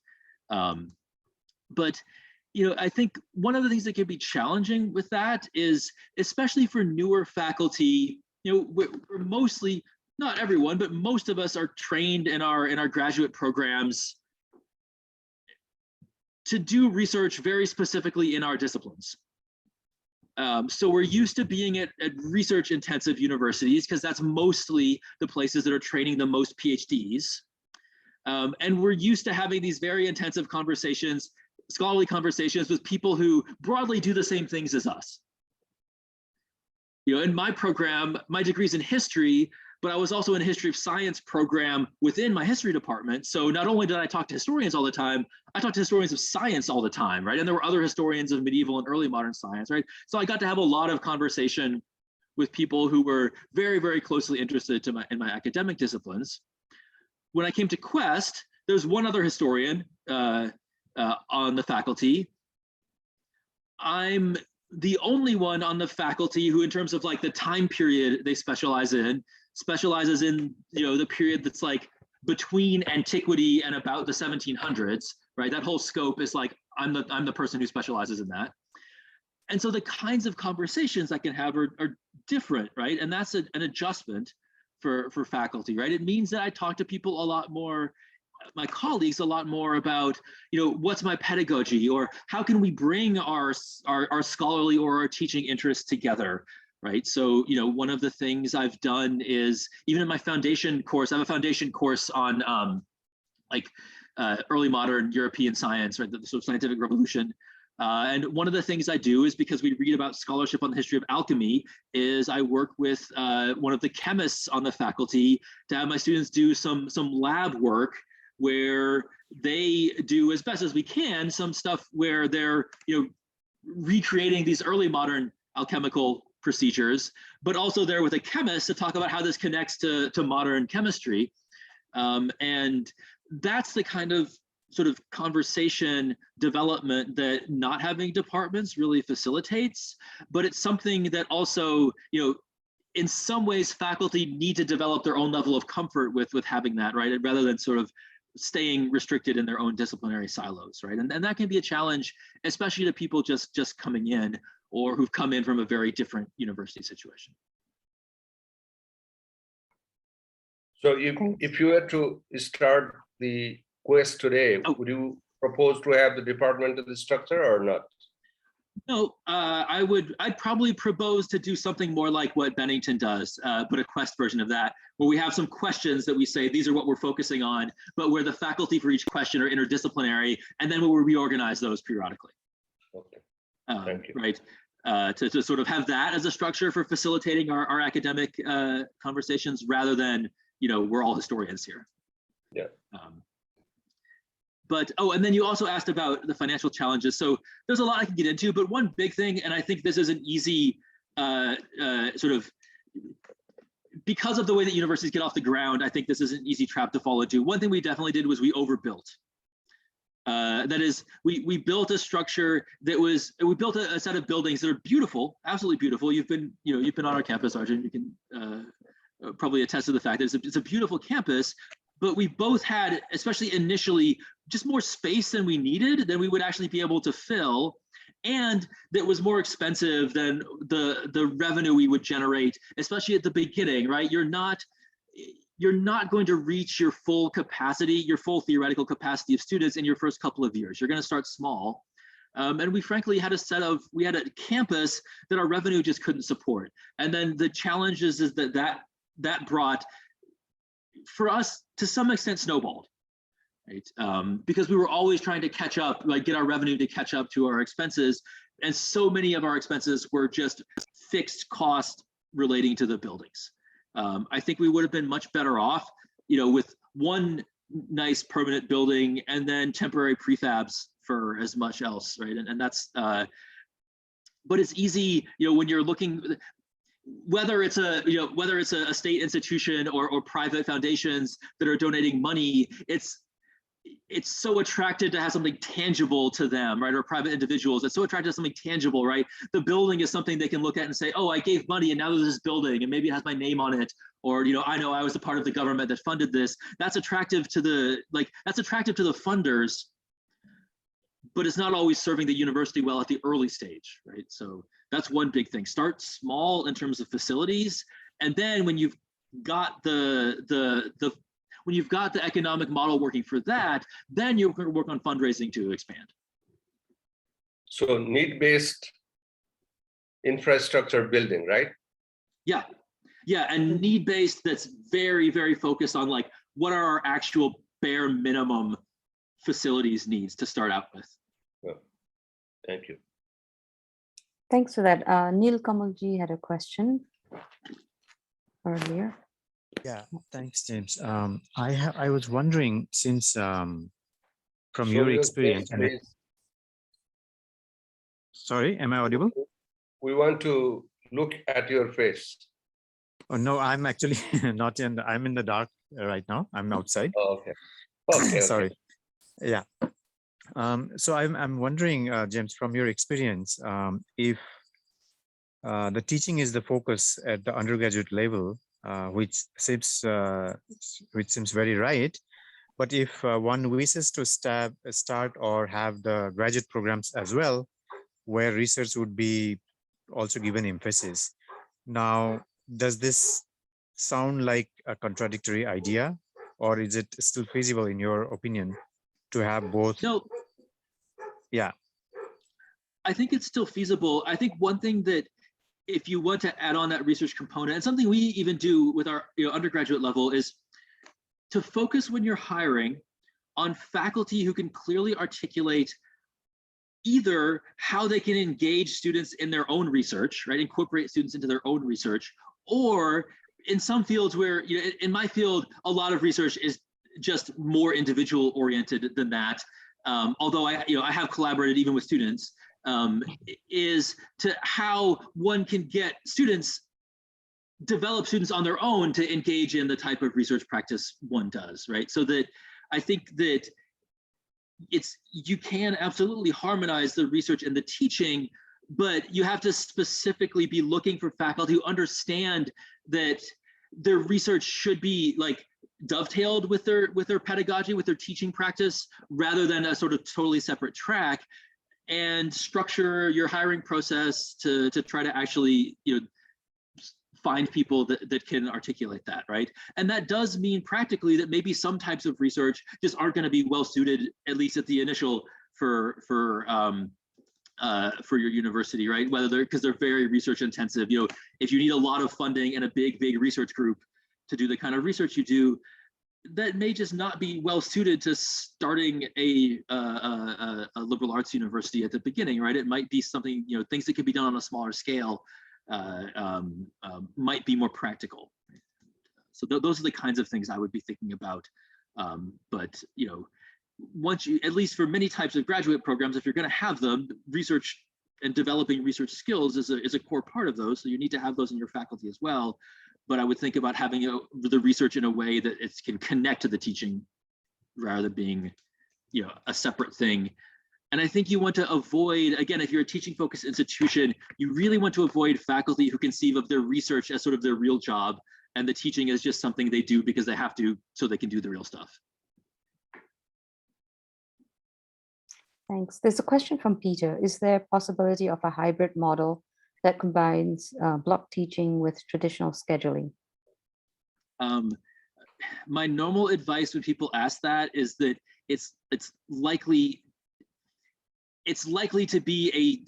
But I think one of the things that can be challenging with that is, especially for newer faculty, we're mostly, not everyone, but most of us are trained in our graduate programs to do research very specifically in our disciplines. So we're used to being at research intensive universities, because that's mostly the places that are training the most PhDs. And we're used to having these very intensive conversations, scholarly conversations with people who broadly do the same things as us. In my program, my degree's in history, but I was also in a history of science program within my history department. So not only did I talk to historians all the time, I talked to historians of science all the time, right? And there were other historians of medieval and early modern science, right? So I got to have a lot of conversation with people who were very, very closely interested in my academic disciplines. When I came to Quest, there's one other historian, on the faculty. I'm the only one on the faculty who, in terms of like the time period they specializes in, the period that's like between antiquity and about the 1700s, right? That whole scope is like, I'm the person who specializes in that. And so the kinds of conversations I can have are different, right? And that's an adjustment for faculty, right? It means that I talk to people a lot more, my colleagues a lot more about, what's my pedagogy, or how can we bring our scholarly or our teaching interests together, right? So, one of the things I've done is, even in my foundation course, I have a foundation course on early modern European science, right? The sort of scientific revolution. And one of the things I do is, because we read about scholarship on the history of alchemy, is I work with one of the chemists on the faculty to have my students do some lab work, where they do, as best as we can, some stuff where they're recreating these early modern alchemical procedures, but also they're with a chemist to talk about how this connects to modern chemistry. And that's the kind of sort of conversation development that not having departments really facilitates, but it's something that also, in some ways faculty need to develop their own level of comfort with having that, right? Rather than sort of staying restricted in their own disciplinary silos, right? And that can be a challenge, especially to people just coming in, or who've come in from a very different university situation. So if you were to start the Quest today, would you propose to have the departmental structure or not? No, I'd probably propose to do something more like what Bennington does, but a Quest version of that, where we have some questions that we say, these are what we're focusing on, but where the faculty for each question are interdisciplinary, and then we'll reorganize those periodically. Okay, thank you. Right, to sort of have that as a structure for facilitating our academic conversations, rather than, we're all historians here. Yeah. But, and then you also asked about the financial challenges. So there's a lot I can get into, but one big thing, and I think this is an easy sort of, because of the way that universities get off the ground, I think this is an easy trap to fall into. One thing we definitely did was we overbuilt. That is, we built a structure that was, we built a set of buildings that are beautiful, absolutely beautiful. You've been on our campus, Arjun. You can probably attest to the fact that it's a beautiful campus, but we both had, especially initially, just more space than we needed, than we would actually be able to fill, and that was more expensive than the revenue we would generate, especially at the beginning, right? You're not going to reach your full capacity, your full theoretical capacity of students in your first couple of years. You're going to start small. And we frankly had we had a campus that our revenue just couldn't support. And then the challenges is that brought, for us, to some extent, snowballed, right? Because we were always trying to catch up, like get our revenue to catch up to our expenses. And so many of our expenses were just fixed cost relating to the buildings. I think we would have been much better off, with one nice permanent building and then temporary prefabs for as much else, right? And that's, but it's easy, when you're looking, whether it's a state institution or private foundations that are donating money, it's so attracted to have something tangible to them, right? Or private individuals, it's so attracted to something tangible, right? The building is something they can look at and say, oh, I gave money and now there's this building and maybe it has my name on it. Or, I know I was a part of the government that funded this. That's attractive to the funders, but it's not always serving the university well at the early stage, right? So that's one big thing. Start small in terms of facilities. And then when you've got when you've got the economic model working for that, then you're going to work on fundraising to expand. So need-based infrastructure building, right? Yeah, and need-based that's very, very focused on like, what are our actual bare minimum facilities needs to start out with? Well, thank you. Thanks for that. Neil Kamalji had a question earlier. Yeah, thanks, James. I was wondering, since from your experience, sorry, am I audible? We want to look at your face. Oh no, I'm actually not I'm in the dark right now. I'm outside. Oh, okay. Sorry. Yeah. So I'm wondering, James, from your experience, if the teaching is the focus at the undergraduate level, which seems very right. But if one wishes to start or have the graduate programs as well, where research would be also given emphasis. Now, does this sound like a contradictory idea, or is it still feasible in your opinion to have both? No. Yeah. I think it's still feasible. I think one thing that, if you want to add on that research component, and something we even do with our undergraduate level, is to focus when you're hiring on faculty who can clearly articulate either how they can engage students in their own research, right? Incorporate students into their own research, or in some fields where, in my field, a lot of research is just more individual oriented than that. Although I have collaborated even with students, is to how one can get develop students on their own to engage in the type of research practice one does, right? So that I think that you can absolutely harmonize the research and the teaching, but you have to specifically be looking for faculty who understand that their research should be like dovetailed with their pedagogy, with their teaching practice, rather than a sort of totally separate track, and structure your hiring process to try to actually find people that can articulate that, right? And that does mean practically that maybe some types of research just aren't going to be well suited, at least at the initial, for your university, right? Because they're very research intensive. If you need a lot of funding and a big research group to do the kind of research you do, that may just not be well suited to starting a liberal arts university at the beginning, right? It might be something, things that could be done on a smaller scale might be more practical. So those are the kinds of things I would be thinking about. But once you, at least for many types of graduate programs, if you're going to have them, research and developing research skills is a core part of those. So you need to have those in your faculty as well. But I would think about having the research in a way that it can connect to the teaching, rather than being, a separate thing. And I think you want to avoid, again, if you're a teaching focused institution, you really want to avoid faculty who conceive of their research as sort of their real job, and the teaching is just something they do because they have to so they can do the real stuff. Thanks. There's a question from Peter. Is there a possibility of a hybrid model that combines block teaching with traditional scheduling? My normal advice when people ask that is that it's likely to be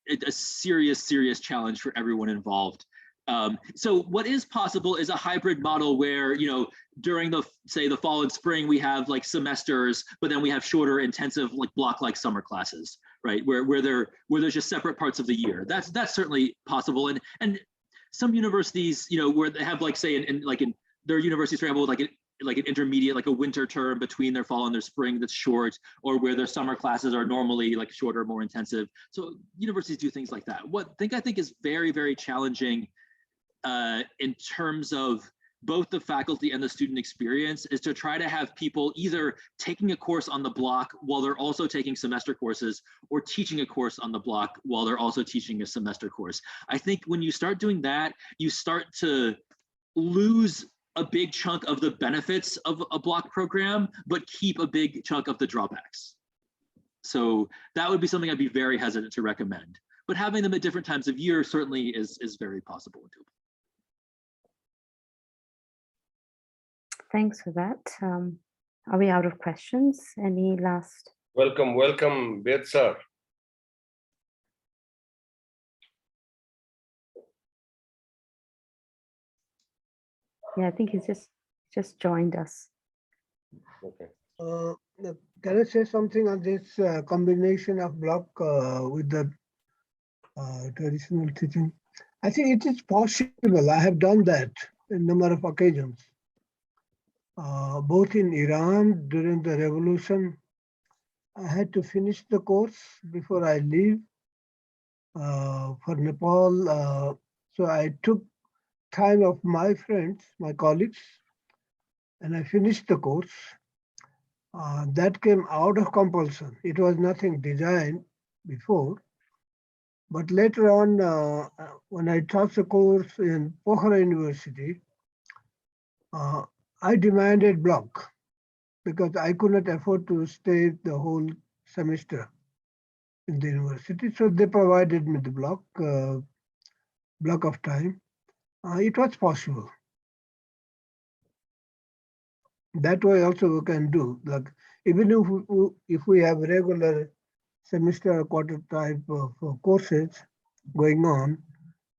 a serious challenge for everyone involved. So what is possible is a hybrid model where, during the fall and spring, we have like semesters, but then we have shorter, intensive, like block-like summer classes, right? Where there's just separate parts of the year. That's certainly possible. And some universities, where they have, like, say in their universities, for example, like an intermediate, like a winter term between their fall and their spring that's short, or where their summer classes are normally like shorter, more intensive. So universities do things like that. What I think is very challenging in terms of both the faculty and the student experience is to try to have people either taking a course on the block while they're also taking semester courses, or teaching a course on the block while they're also teaching a semester course. I think when you start doing that, you start to lose a big chunk of the benefits of a block program, but keep a big chunk of the drawbacks. So that would be something I'd be very hesitant to recommend. But having them at different times of year certainly is very possible and doable. Thanks for that. Are we out of questions? Any last? Welcome, Ved sir. Yeah, I think he's just joined us. Okay. Can I say something on this combination of block with the traditional teaching? I think it is possible. I have done that in a number of occasions. Both in Iran during the revolution, I had to finish the course before I leave. For Nepal, so I took time of my friends, my colleagues, and I finished the course. That came out of compulsion. It was nothing designed before. But later on, when I taught the course in Pokhara University, I demanded block because I could not afford to stay the whole semester in the university. So they provided me the block of time. It was possible. That way also we can do. Like even if we have regular semester or quarter type of courses going on,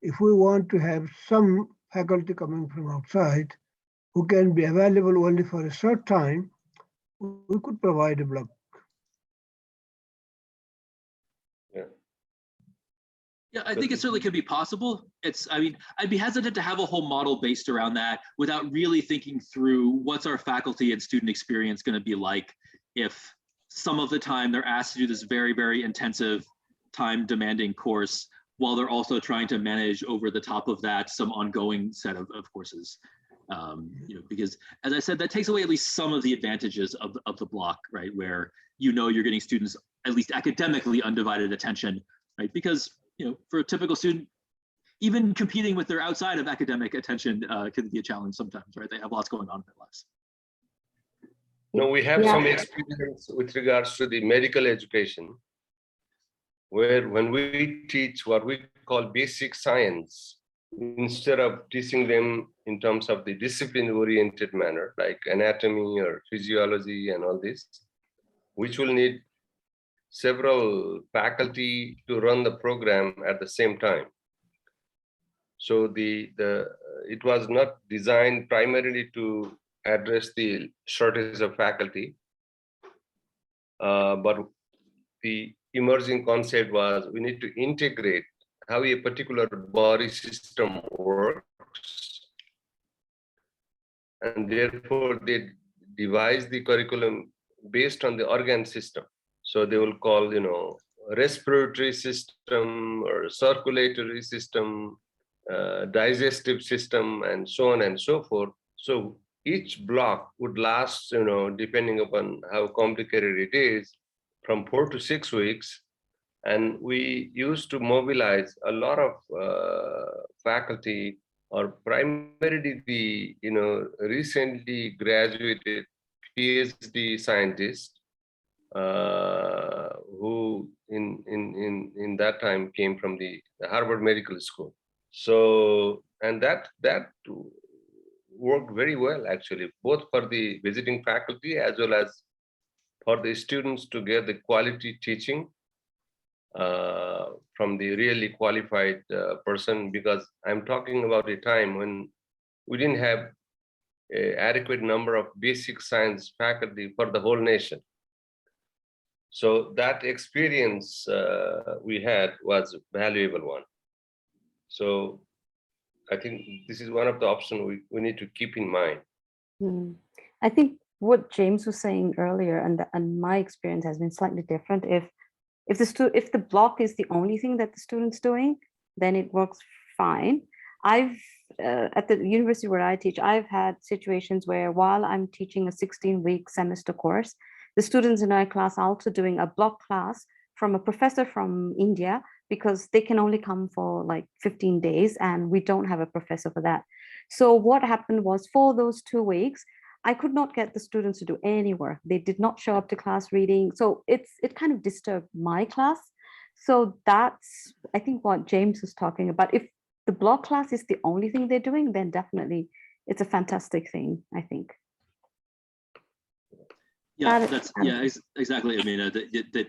if we want to have some faculty coming from outside who can be available only for a short time, we could provide a block. Yeah, I think it certainly could be possible. I'd be hesitant to have a whole model based around that without really thinking through what's our faculty and student experience going to be like if some of the time they're asked to do this very intensive, time demanding course while they're also trying to manage over the top of that some ongoing set of courses. Because as I said, that takes away at least some of the advantages of the block, right? Where you're getting students at least academically undivided attention, right? Because for a typical student, even competing with their outside of academic attention can be a challenge sometimes, right? They have lots going on in their lives. No, we have some experience with regards to the medical education, where when we teach what we call basic science, instead of teaching them in terms of the discipline-oriented manner, like anatomy or physiology and all this, which will need several faculty to run the program at the same time. So it was not designed primarily to address the shortage of faculty, but the emerging concept was we need to integrate how a particular body system works, and therefore they devised the curriculum based on the organ system. So they will call, respiratory system or circulatory system, digestive system, and so on and so forth. So each block would last, depending upon how complicated it is, from 4 to 6 weeks. And we used to mobilize a lot of faculty, or primarily the, recently graduated PhD scientists who in that time came from the Harvard Medical School. So, and that worked very well, actually, both for the visiting faculty as well as for the students to get the quality teaching from the really qualified person, because I'm talking about a time when we didn't have an adequate number of basic science faculty for the whole nation. So that experience we had was a valuable one. So I think this is one of the options we need to keep in mind. I think what James was saying earlier, and my experience has been slightly different. If the block is the only thing that the student's doing, then it works fine. I've at the university where I teach, I've had situations where while I'm teaching a 16-week semester course, the students in our class are also doing a block class from a professor from India, because they can only come for like 15 days and we don't have a professor for that. So what happened was, for those 2 weeks, I could not get the students to do any work. They did not show up to class reading. So it kind of disturbed my class. So that's, I think, what James was talking about. If the block class is the only thing they're doing, then definitely it's a fantastic thing, I think. Yeah, exactly. I mean, that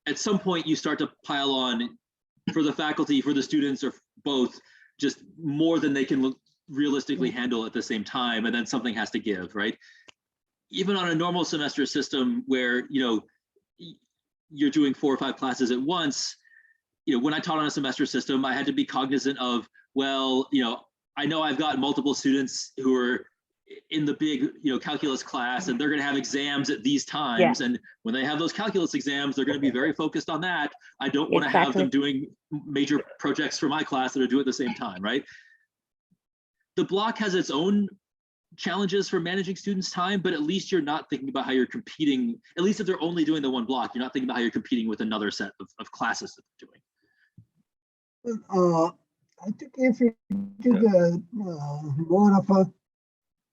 at some point you start to pile on, for the faculty, for the students, or both, just more than they can realistically handle at the same time, and then something has to give, right? Even on a normal semester system where you're doing 4 or 5 classes at once, when I taught on a semester system, I had to be cognizant of, well, I know I've got multiple students who are in the big calculus class, and they're going to have exams at these times, and when they have those calculus exams, they're going to be very focused on that. I don't want to have them doing major projects for my class that are due at the same time, right? The block has its own challenges for managing students' time, but at least you're not thinking about how you're competing. At least if they're only doing the one block, you're not thinking about how you're competing with another set of classes that they're doing. I think if it is more of a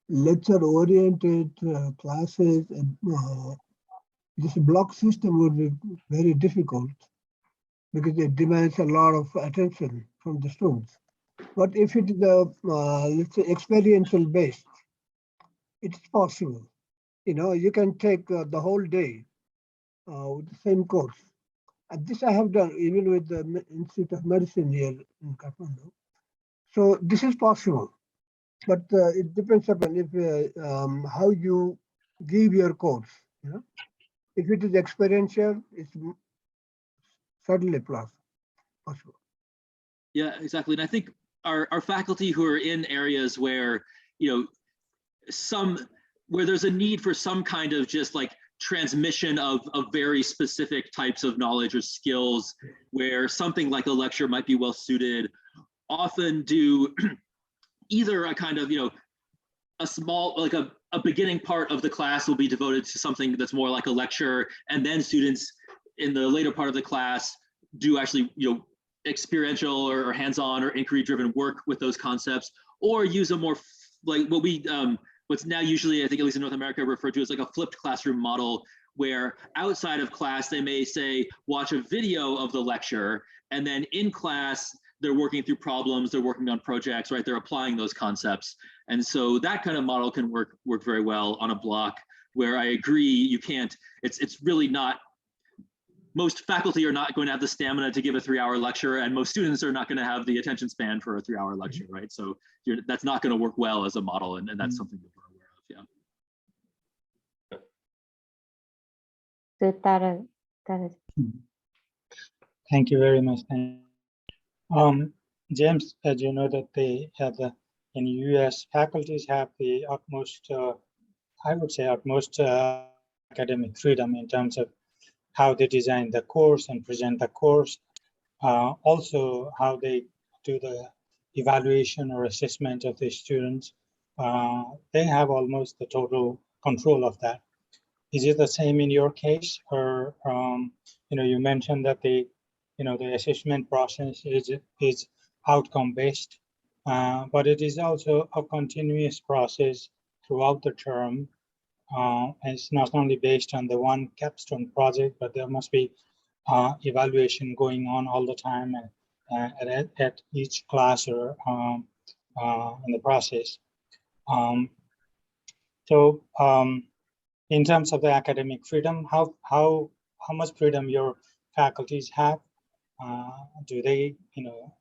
lecture-oriented classes, this block system would be very difficult because it demands a lot of attention from the students. But if it is let's say experiential based, it's possible. You can take the whole day with the same course. And this I have done even with the Institute of Medicine here in Kathmandu. So this is possible, but it depends upon if how you give your course. If it is experiential, it's certainly possible. Yeah, exactly. And I think our faculty who are in areas where where there's a need for some kind of just like transmission of very specific types of knowledge or skills, where something like a lecture might be well suited, often do either a kind of a small, like a beginning part of the class will be devoted to something that's more like a lecture, and then students in the later part of the class do actually experiential or hands-on or inquiry-driven work with those concepts, or use a more like what's now usually, I think at least in North America, referred to as like a flipped classroom model, where outside of class they may say watch a video of the lecture, and then in class they're working through problems, they're working on projects, right? They're applying those concepts. And so that kind of model can work very well on a block, where I agree you can't, it's really not, most faculty are not going to have the stamina to give a 3-hour lecture, and most students are not going to have the attention span for a 3-hour lecture, right? So that's not going to work well as a model, and that's something that we're aware of, So that is. Thank you very much. James, as you know, that they have in US, faculties have the utmost, I would say utmost academic freedom in terms of how they design the course and present the course. Also how they do the evaluation or assessment of the students. they have almost the total control of that. Is it the same in your case, or you mentioned that the assessment process is outcome based, but it is also a continuous process throughout the term. It's not only based on the one capstone project, but there must be evaluation going on all the time at each class or in the process. In terms of the academic freedom, how much freedom your faculties have? Do they,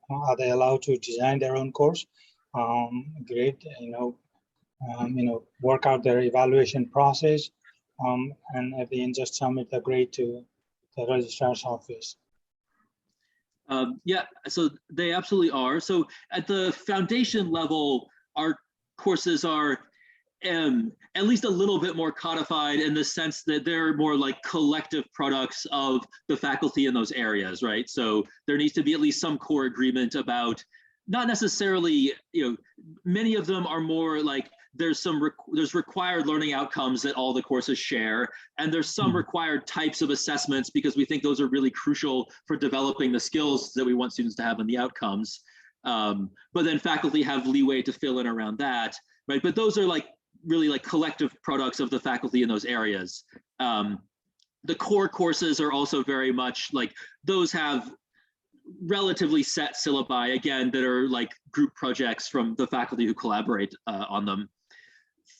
are they allowed to design their own course, grade, work out their evaluation process, and at the end just submit the grade to the registrar's office? Yeah, so they absolutely are. So at the foundation level, our courses are at least a little bit more codified in the sense that they're more like collective products of the faculty in those areas, right? So there needs to be at least some core agreement about, not necessarily, many of them are more like there's required learning outcomes that all the courses share, and there's some required types of assessments because we think those are really crucial for developing the skills that we want students to have in the outcomes. But then faculty have leeway to fill in around that, right? But those are really collective products of the faculty in those areas. The core courses are also very much those have relatively set syllabi, again, that are group projects from the faculty who collaborate on them.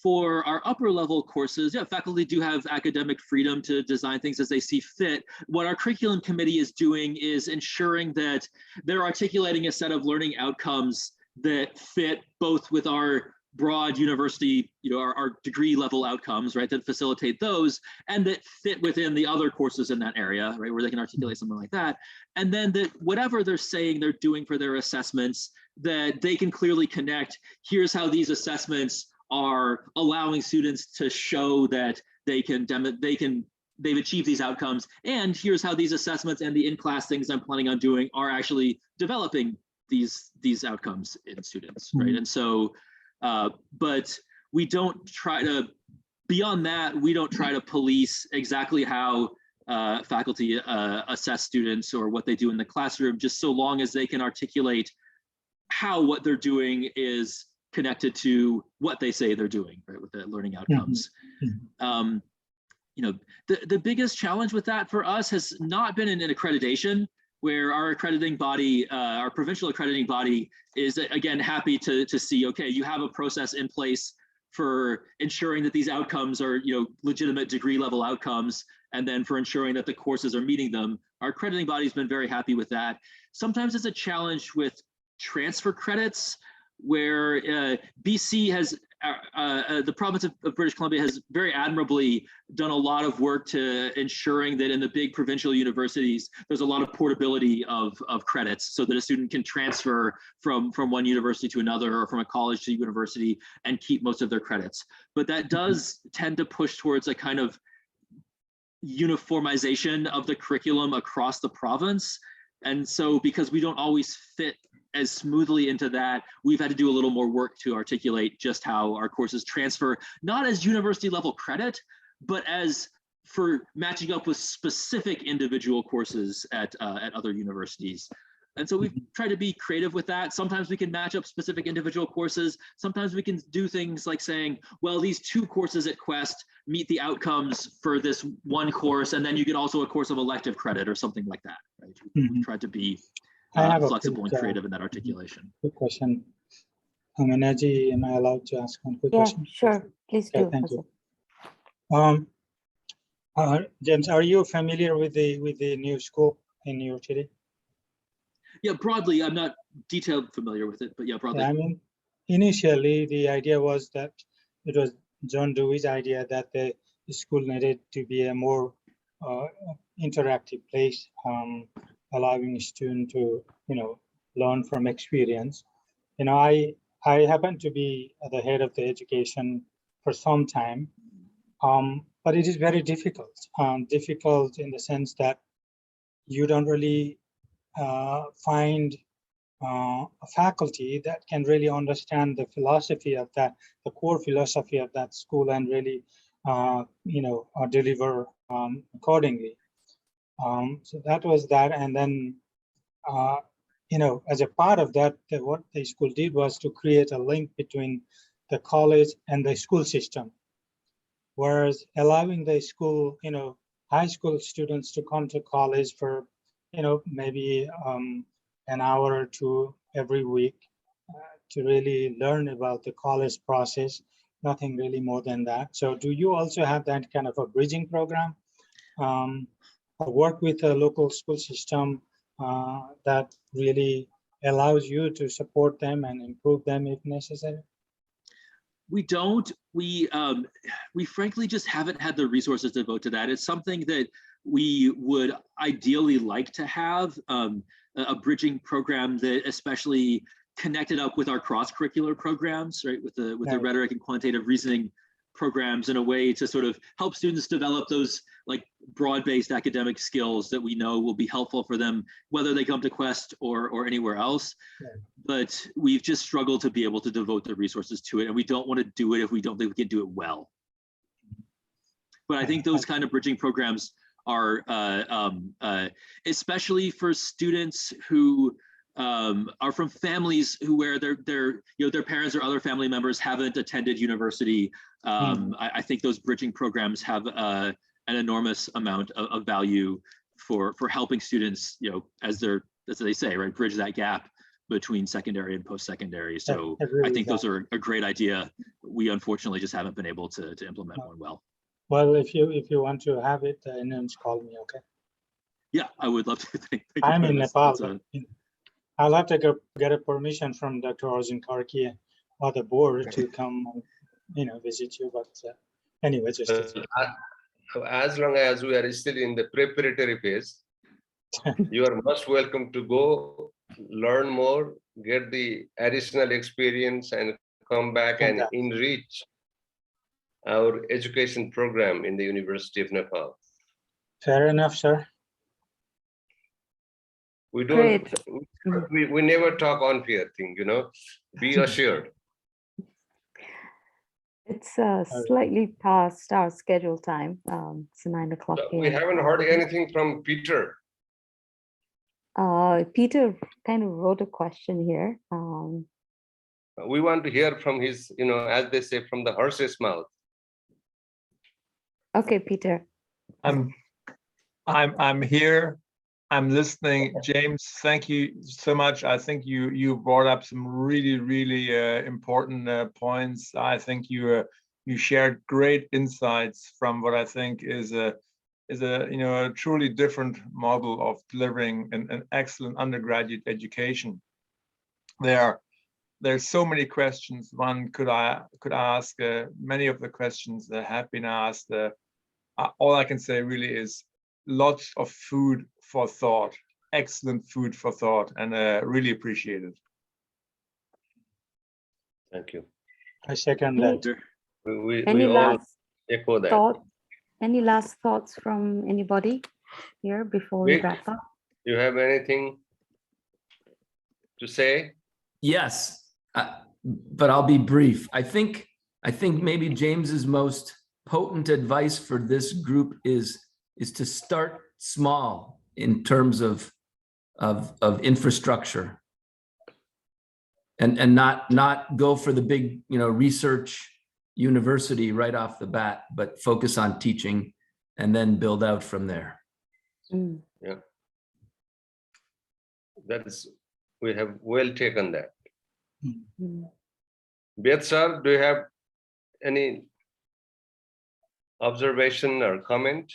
For our upper level courses, yeah, faculty do have academic freedom to design things as they see fit. What our curriculum committee is doing is ensuring that they're articulating a set of learning outcomes that fit both with our broad university, our degree level outcomes, right, that facilitate those, and that fit within the other courses in that area, right, where they can articulate something like that. And then that whatever they're saying they're doing for their assessments, that they can clearly connect, here's how these assessments are allowing students to show that they've achieved these outcomes, and here's how these assessments and the in-class things I'm planning on doing are actually developing these outcomes in students, right? And so but we don't try to, beyond that, we don't try to police exactly how faculty assess students or what they do in the classroom, just so long as they can articulate how what they're doing is connected to what they say they're doing, right, with the learning outcomes. The biggest challenge with that for us has not been in accreditation, where our accrediting body, our provincial accrediting body, is again happy to see, okay, you have a process in place for ensuring that these outcomes are legitimate degree level outcomes, and then for ensuring that the courses are meeting them. Our accrediting body's been very happy with that. Sometimes it's a challenge with transfer credits, where BC has, the province of British Columbia has very admirably done a lot of work to ensuring that in the big provincial universities, there's a lot of portability of credits, so that a student can transfer from one university to another, or from a college to university, and keep most of their credits. But that does tend to push towards a kind of uniformization of the curriculum across the province. And so because we don't always fit as smoothly into that, we've had to do a little more work to articulate just how our courses transfer, not as university level credit, but as for matching up with specific individual courses at other universities. And so we've tried to be creative with that. Sometimes we can match up specific individual courses. Sometimes we can do things like saying, well, these 2 courses at Quest meet the outcomes for this one course, and then you get also a course of elective credit or something like that, right? We tried to be flexible and creative in that articulation. Quick question. Amenaji, am I allowed to ask one quick question? Sure, please do. Thank you. James, are you familiar with the new school in New York City? Yeah, broadly, I'm not detailed familiar with it, but yeah, broadly. Yeah, I mean, initially the idea was that it was John Dewey's idea that the school needed to be a more interactive place, allowing students to, learn from experience. I happen to be at the head of the education for some time, but it is very difficult. Difficult in the sense that you don't really find a faculty that can really understand the philosophy of that, the core philosophy of that school, and really, deliver accordingly. So that was that. And then, as a part of that, what the school did was to create a link between the college and the school system, whereas allowing the school, high school students to come to college for, maybe an hour or two every week to really learn about the college process, nothing really more than that. So do you also have that kind of a bridging program? Work with a local school system that really allows you to support them and improve them if necessary? We don't. We frankly just haven't had the resources to devote to that. It's something that we would ideally like to have, a bridging program that especially connected up with our cross-curricular programs, right? With the rhetoric and quantitative reasoning programs in a way to sort of help students develop those like broad-based academic skills that we know will be helpful for them, whether they come to Quest or anywhere else. Yeah. But we've just struggled to be able to devote the resources to it, and we don't want to do it if we don't think we can do it well. But I think those kind of bridging programs are, especially for students who are from families where their parents or other family members haven't attended university. I think those bridging programs have an enormous amount of value for helping students, as they say, right, bridge that gap between secondary and post-secondary. So I think those are a great idea. We unfortunately just haven't been able to implement one well. Well, if you want to have it, call me, okay? Yeah, I would love to. Thank I'm in Nepal. I'll have to get a permission from Dr. Arjun Karki or the board to come, visit you. But anyway, just as long as we are still in the preparatory phase, you are most welcome to go learn more, get the additional experience, and come back and enrich our education program in the University of Nepal. Fair enough, sir. We don't. We never talk on fear thing, Be assured. It's slightly past our scheduled time. It's 9 o'clock here. We haven't heard anything from Peter. Peter kind of wrote a question here. We want to hear from his, as they say, from the horse's mouth. Okay, Peter. I'm here. I'm listening. James, thank you so much. I think you brought up some really important points. I think you shared great insights from what I think is a truly different model of delivering an excellent undergraduate education. There's so many questions one could ask. Many of the questions that have been asked. All I can say really is lots of food for thought, excellent food for thought, and really appreciate it. Thank you. I second that. Any all echo that. Any last thoughts from anybody here before we wrap up? You have anything to say? Yes, but I'll be brief. I think maybe James's most potent advice for this group is to start small in terms of infrastructure, and not go for the big research university right off the bat, but focus on teaching and then build out from there. Yeah, we have well taken that. Beth sir, do you have any observation or comment?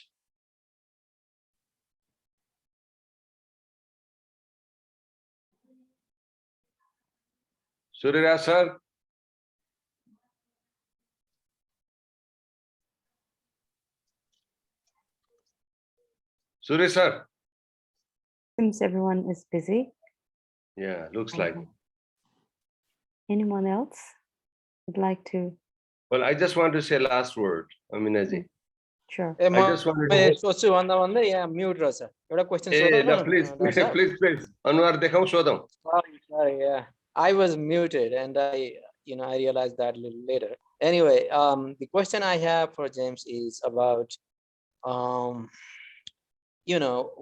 Surya sir? Surya sir? Seems everyone is busy. Yeah, looks like. Anyone else would like to? Well, I just want to say last word, Aminaji. Sure. I just wanted to. Yeah, mute रहेछ एउटा question Hey, सोधौँ no, न, please, Dr. Sir? please. Anwar, देखाऊ सोधौँ. Sorry, yeah. I was muted and I realized that a little later. Anyway, the question I have for James is about,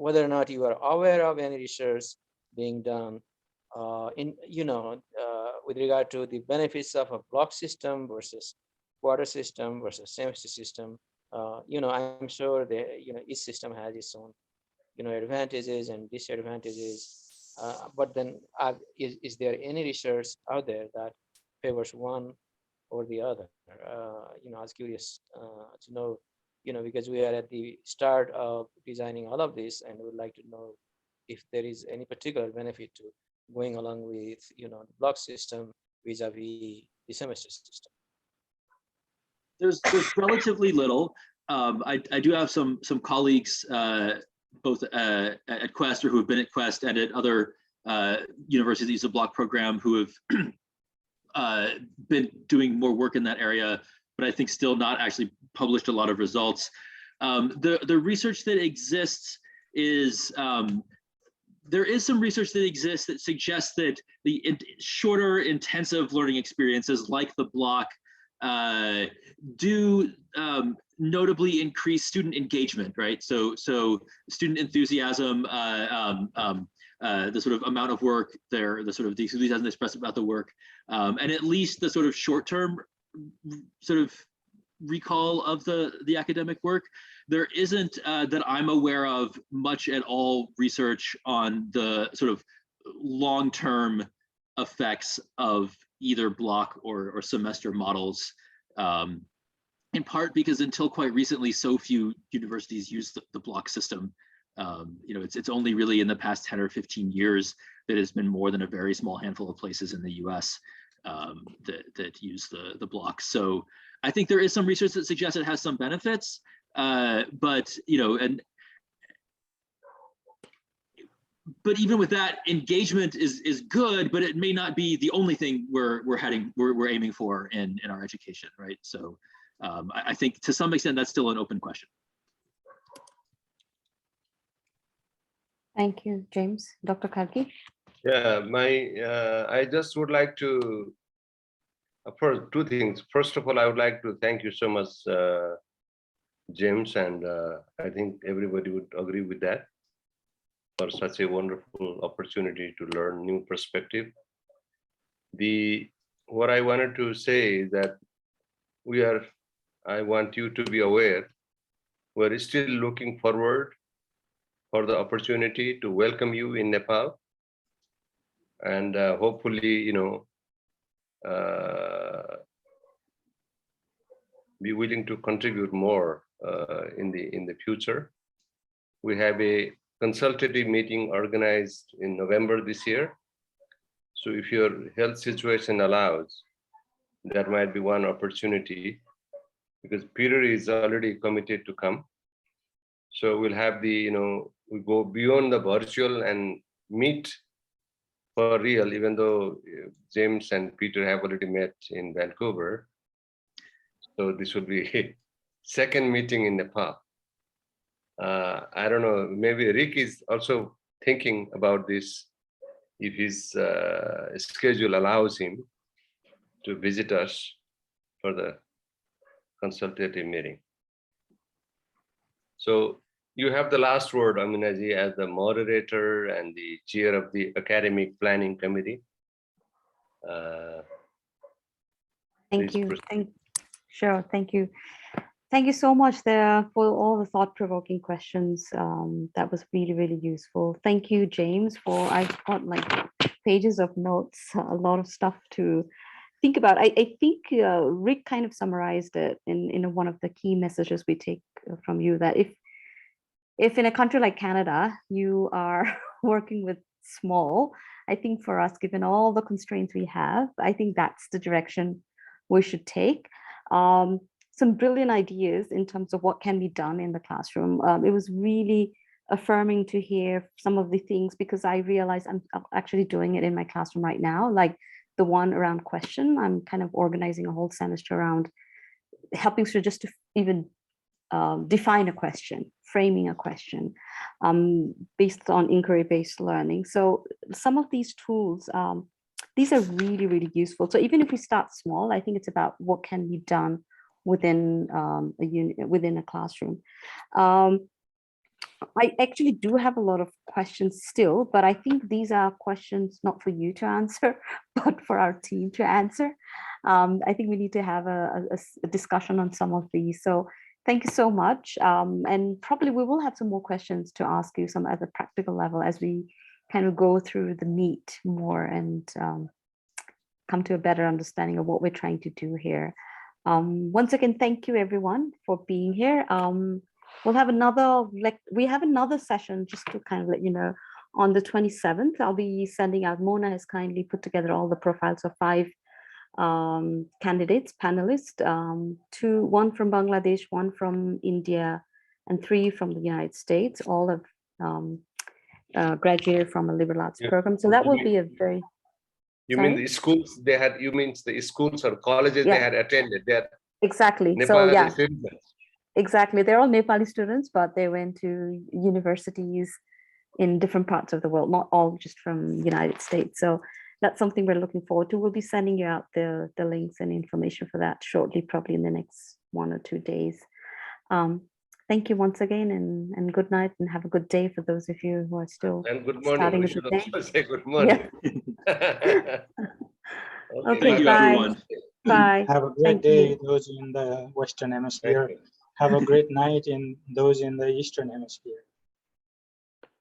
whether or not you are aware of any research being done with regard to the benefits of a block system versus quarter system versus semester system. I'm sure that, each system has its own, advantages and disadvantages. But then is there any research out there that favors one or the other? I was curious to know, because we are at the start of designing all of this and would like to know if there is any particular benefit to going along with, the block system vis-a-vis the semester system. There's relatively little. I do have some colleagues both at Quest or who have been at Quest and at other universities of block program who have been doing more work in that area, but I think still not actually published a lot of results. The research that exists is there is some research that exists that suggests that the shorter intensive learning experiences like the block do notably increase student engagement, right? So student enthusiasm, the sort of amount of work there, the sort of the enthusiasm expressed about the work, and at least the sort of short-term sort of recall of the academic work. There isn't that I'm aware of much at all research on the sort of long-term effects of either block or semester models, in part because until quite recently, so few universities use the block system. It's only really in the past 10 or 15 years that it's been more than a very small handful of places in the US that use the block. So I think there is some research that suggests it has some benefits, but even with that, engagement is good, but it may not be the only thing we're aiming for in our education, right? So I think to some extent that's still an open question. Thank you, James. Dr. Karki? Yeah, I just would like to, for two things. First of all, I would like to thank you so much, James, and I think everybody would agree with that, for such a wonderful opportunity to learn new perspective. What I wanted to say is that I want you to be aware, we're still looking forward for the opportunity to welcome you in Nepal, and hopefully, be willing to contribute more in the future. We have a consultative meeting organized in November this year. So if your health situation allows, that might be one opportunity, because Peter is already committed to come. So we'll have we go beyond the virtual and meet for real, even though James and Peter have already met in Vancouver. So this will be a second meeting in Nepal. I don't know, maybe Rick is also thinking about this, if his schedule allows him to visit us for the consultative meeting. So you have the last word, Aminaji, as the moderator and the chair of the academic planning committee. Thank you. Sure, thank you. Thank you so much there for all the thought-provoking questions. That was really, really useful. Thank you, James, I've got like pages of notes, a lot of stuff to think about. I think Rick kind of summarized it in one of the key messages we take from you, that if in a country like Canada, you are working with small, I think for us, given all the constraints we have, I think that's the direction we should take. Some brilliant ideas in terms of what can be done in the classroom. It was really affirming to hear some of the things, because I realized I'm actually doing it in my classroom right now, like the one around question. I'm kind of organizing a whole semester around helping students just to even define a question, framing a question based on inquiry-based learning. So some of these tools, these are really, really useful. So even if we start small, I think it's about what can be done within within a classroom. I actually do have a lot of questions still, but I think these are questions not for you to answer, but for our team to answer. I think we need to have a discussion on some of these. So thank you so much. And probably we will have some more questions to ask you, some at a practical level, as we kind of go through the meat more and come to a better understanding of what we're trying to do here. Once again, thank you everyone for being here. We'll have another, we have another session, just to kind of let you know, on the 27th. I'll be sending out, Mona has kindly put together all the profiles of 5 candidates, panelists, 1 from Bangladesh, 1 from India, and 3 from the United States. All have graduated from a liberal arts program. So that will be a very... You mean the schools they had, you mean the schools or colleges they had attended? They had exactly. Nepali so yeah. students. Exactly. They're all Nepali students, but they went to universities in different parts of the world, not all just from the United States. So that's something we're looking forward to. We'll be sending you out the links and information for that shortly, probably in the next 1 or 2 days. Thank you once again, and good night, and have a good day for those of you who are still and good morning. We should also say good morning. Yeah. Okay, Thank you, bye. everyone. Bye. Have a great Thank day, you. those in the Western Hemisphere. Have a great night in those in the Eastern Hemisphere.